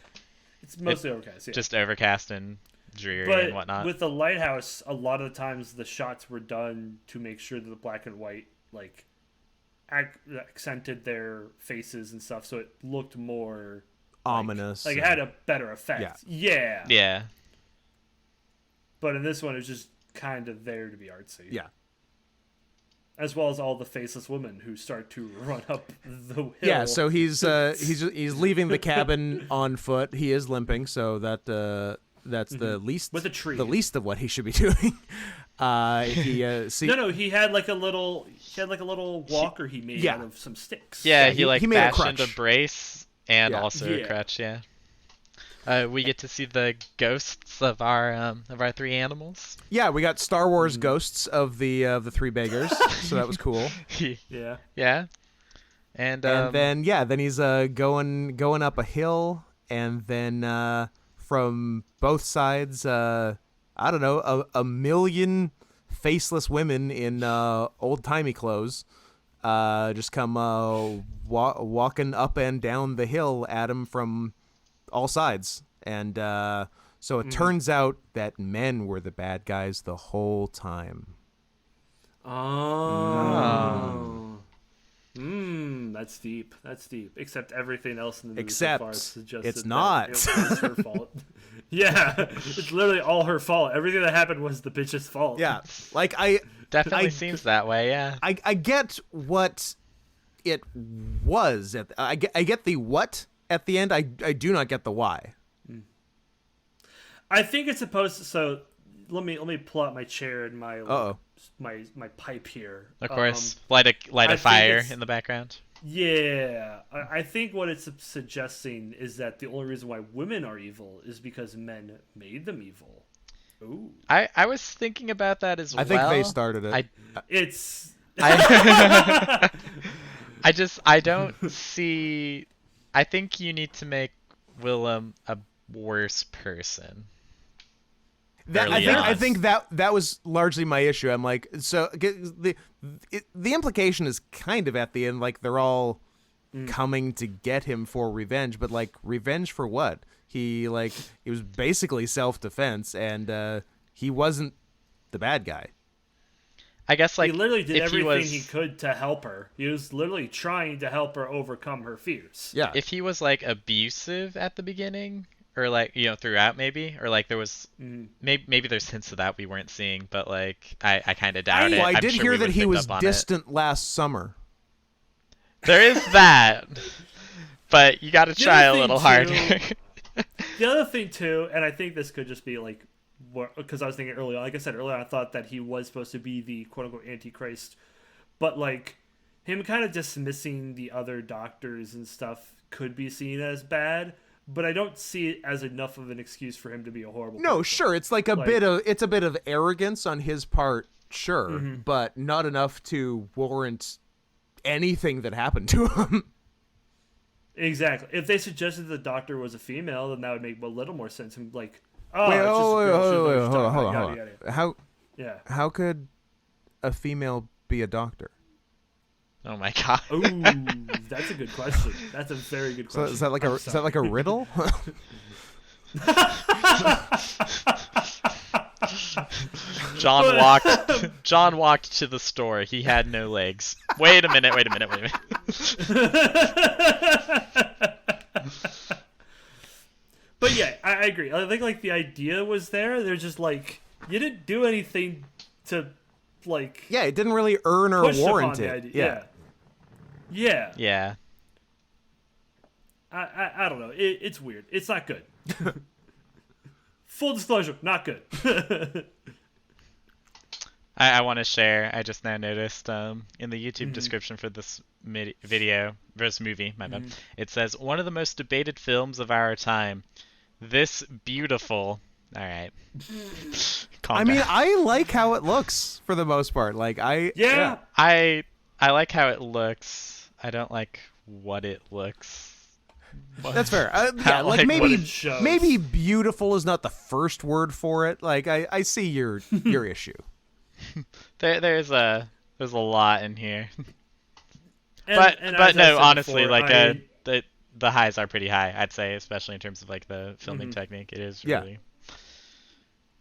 It's mostly overcast. Yeah.
just overcast and dreary
but
and whatnot.
with the lighthouse, a lot of the times the shots were done to make sure that the black and white like accented their faces and stuff, so it looked more
Ominous.
Like it had a better effect. Yeah.
Yeah.
But in this one, it was just kind of there to be artsy.
Yeah.
As well as all the faceless women who start to run up the hill.
Yeah, so he's leaving the cabin on foot. He is limping, so that's the least
with a tree.
The least of what he should be doing.
He had like a little walker he made out of some sticks.
Yeah,
he
he
made a
fashioned
crutch.
a brace and also a
Yeah.
crutch. Yeah. We get to see the ghosts of our three animals.
Yeah, we got Star Wars ghosts of the three beggars, so that was cool.
Yeah.
Yeah. And
then he's going up a hill, and then from both sides, I don't know, a million faceless women in old timey clothes just come walking up and down the hill at him from all sides. And so it turns out that men were the bad guys the whole time.
Oh. That's deep. Except everything else in the movie so far suggests
it's
that
not.
it was her fault. Yeah, it's literally all her fault. Everything that happened was the bitch's fault.
Yeah, like
definitely seems that way. Yeah.
I get what it was. I get the what at the end. I do not get the why.
I think it's supposed to. So let me pull out my chair and my my pipe here.
Of course, light a fire in the background.
Yeah, I think what it's suggesting is that the only reason why women are evil is because men made them evil. Ooh.
I was thinking about that as well.
I think they started it.
I don't see. I think you need to make Willem a worse person.
I think that was largely my issue. I'm like, so the implication is kind of at the end, like they're all coming to get him for revenge, but like revenge for what? He was basically self-defense, and he wasn't the bad guy.
I guess like
he literally did everything
he
could to help her. He was literally trying to help her overcome her fears.
Yeah.
If he was like abusive at the beginning, or like throughout maybe, or like there was maybe there's hints of that we weren't seeing, but like I kind of doubt it.
Well, I
I'm
did
sure
hear
we
that
would've
he
picked
was
up on
distant last summer.
There is that, but you got to try a little harder.
The other thing too, and I think this could just be like, because I was thinking earlier, like I said earlier, I thought that he was supposed to be the quote unquote Antichrist, but like him kind of dismissing the other doctors and stuff could be seen as bad. But I don't see it as enough of an excuse for him to be a horrible person.
Sure, it's like a bit of arrogance on his part, sure, but not enough to warrant anything that happened to him.
Exactly. If they suggested the doctor was a female, then that would make a little more sense. And like,
Wait, hold on. How could a female be a doctor?
Oh my god.
Ooh, that's a good question. That's a very good question.
So is that like a riddle?
John walked to the store. He had no legs. Wait a minute.
But yeah, I agree. I think like the idea was there. They're just like, you didn't do anything to like.
Yeah, it didn't really earn or warrant it.
Yeah.
Yeah.
I don't know. It's weird. It's not good. Full disclosure, not good.
I want to share. I just now noticed in the YouTube description for this movie, my bad. It says one of the most debated films of our time. This beautiful. All right.
I mean, I like how it looks for the most part. Like I
like how it looks. I don't like what it looks
That's fair. Yeah,
How-
like
like,
what
maybe
it shows.
maybe beautiful is not the first word for it. Like I see your issue.
there's a lot in here.
And,
but
and
but
as I
no,
said
honestly,
before,
like the highs are pretty high, I'd say, especially in terms of like the filming technique. It is
Yeah.
really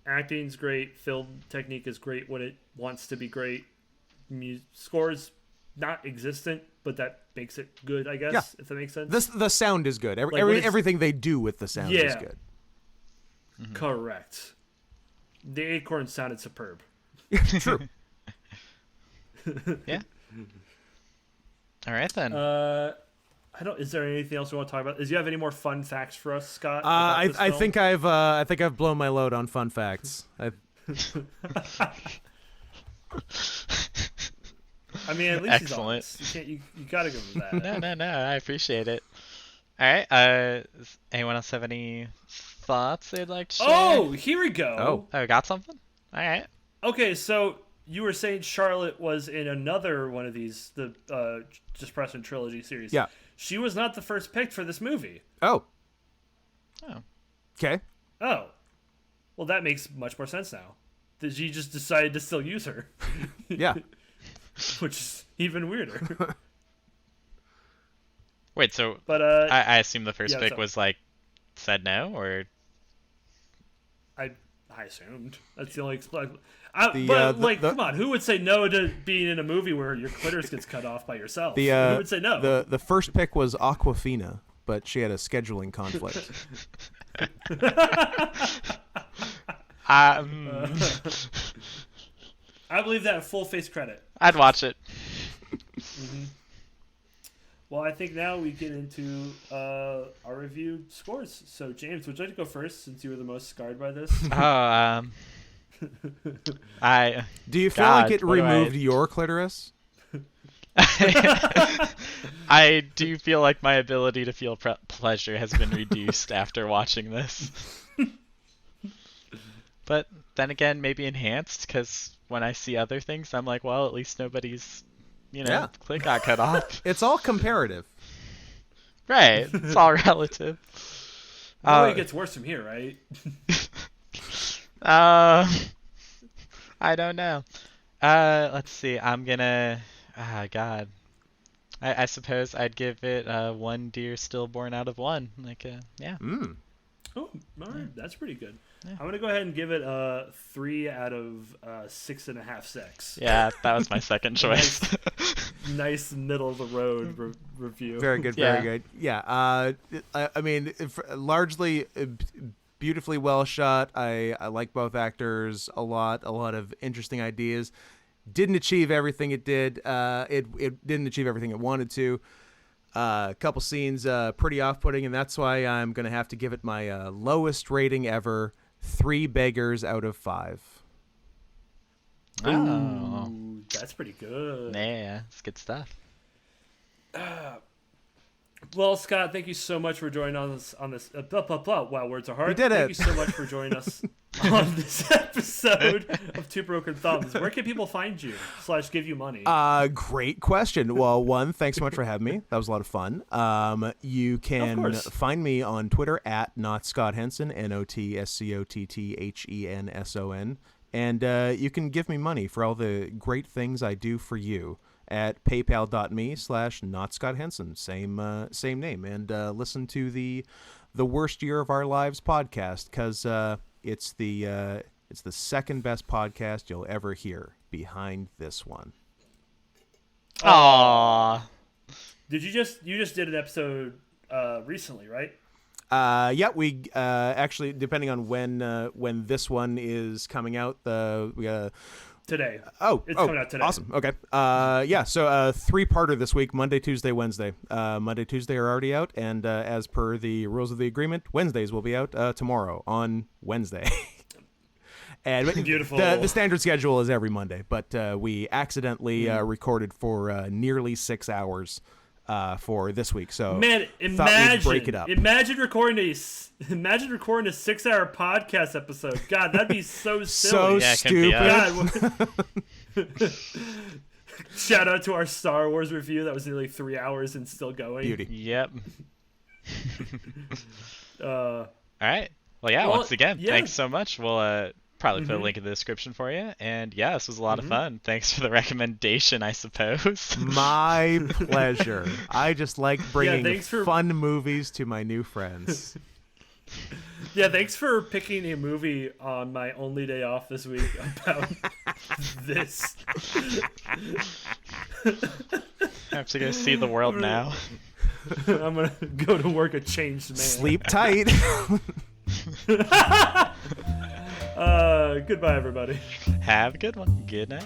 acting's great, film technique is great when it wants to be great. Score's not existent, but that makes it good, I guess.
Yeah.
If that makes sense.
The sound is good.
Like, when it's-
Everything they do with the sound is
Yeah.
good.
Correct. The acorn sounded superb.
True.
yeah. All right then.
I don't. Is there anything else we want to talk about? Do you have any more fun facts for us, Scott? about
I
this film?
think I've blown my load on fun facts.
I mean, at least
Excellent.
he's honest. You gotta give him that.
No, I appreciate it. All right. Does anyone else have any thoughts they'd like to share?
Oh, here we go.
Oh, got something? All right.
Okay, so you were saying Charlotte was in another one of these, the Just Press and Trilogy series.
Yeah.
She was not the first picked for this movie.
Oh.
Oh.
Okay.
Oh. Well, that makes much more sense now. That she just decided to still use her.
Yeah.
Which is even weirder.
Wait, so
But
I assume the first
yeah,
pick
so-
was like said no, or
I assumed. That's the only explanation. Come on, who would say no to being in a movie where your clitoris gets cut off by yourself? Who would say no?
The first pick was Aquafina, but she had a scheduling conflict.
I believe that full face credit.
I'd watch it.
Well, I think now we get into our review scores. So, James, would you like to go first since you were the most scarred by this?
Oh, I
Do you feel
God,
like it
what do I-
removed your clitoris?
I do feel like my ability to feel pleasure has been reduced after watching this. But then again, maybe enhanced, because when I see other things, I'm like, well, at least nobody's,
Yeah.
clit got cut off.
It's all comparative.
Right. It's all relative.
Oh, it gets worse from here, right?
I don't know. Let's see. I'm gonna. God. I suppose I'd give it one deer stillborn out of one. Yeah.
Mm.
Oh, all right. That's pretty good.
Yeah.
I'm going to go ahead and give it 3 out of 6.5 sex.
Yeah, that was my second choice.
Nice middle of the road review.
Very good,
Yeah.
very good. Yeah, I mean, largely beautifully well shot. I like both actors a lot of interesting ideas. Didn't achieve everything it did. It didn't achieve everything it wanted to. A couple scenes pretty off-putting, and that's why I'm going to have to give it my lowest rating ever, 3 beggars out of 5.
Oh.
Ooh, that's pretty good.
Yeah, it's good stuff.
Well, Scott, thank you so much for joining us on this. Wow, words are hard.
We did
Thank
it.
you so much for joining us on this episode of Two Broken Thumbs. Where can people find you / give you money?
Great question. Well, one, thanks so much for having me. That was a lot of fun. You can
course.
find me on Twitter at not Scott Henson, NOTSCOTTHENSON, and you can give me money for all the great things I do for you at paypal.me/notscotthenson, same name, and listen to the Worst Year of Our Lives podcast, because it's the second best podcast you'll ever hear behind this one.
Aww.
You just did an episode recently, right?
Yeah, we actually, depending on when this one is coming out, we
Today.
it's
coming out today.
Awesome. Okay. Yeah. So 3-parter this week: Monday, Tuesday, Wednesday. Monday, Tuesday are already out, and as per the rules of the agreement, Wednesdays will be out tomorrow on Wednesday. And
Beautiful.
The standard schedule is every Monday, but we accidentally recorded for nearly 6 hours for this week. So
Man,
thought we'd break it up.
Imagine recording a 6-hour podcast episode. God, that'd be so silly.
Yeah, it could be
stupid.
God. Shout out to our Star Wars review that was nearly 3 hours and still going.
Beauty.
Yep.
Uh,
All right. Well, yeah.
Well,
Once again,
yeah.
thanks so much. We'll probably put a link in the description for you. And yeah, this was a lot of fun. Thanks for the recommendation, I suppose.
My pleasure. I just like bringing
thanks for-
fun movies to my new friends.
Yeah, thanks for picking a movie on my only day off this week about this.
I have to go see the world now.
I'm gonna go to work a changed man.
Sleep tight.
Goodbye, everybody.
Have a good one. Good night.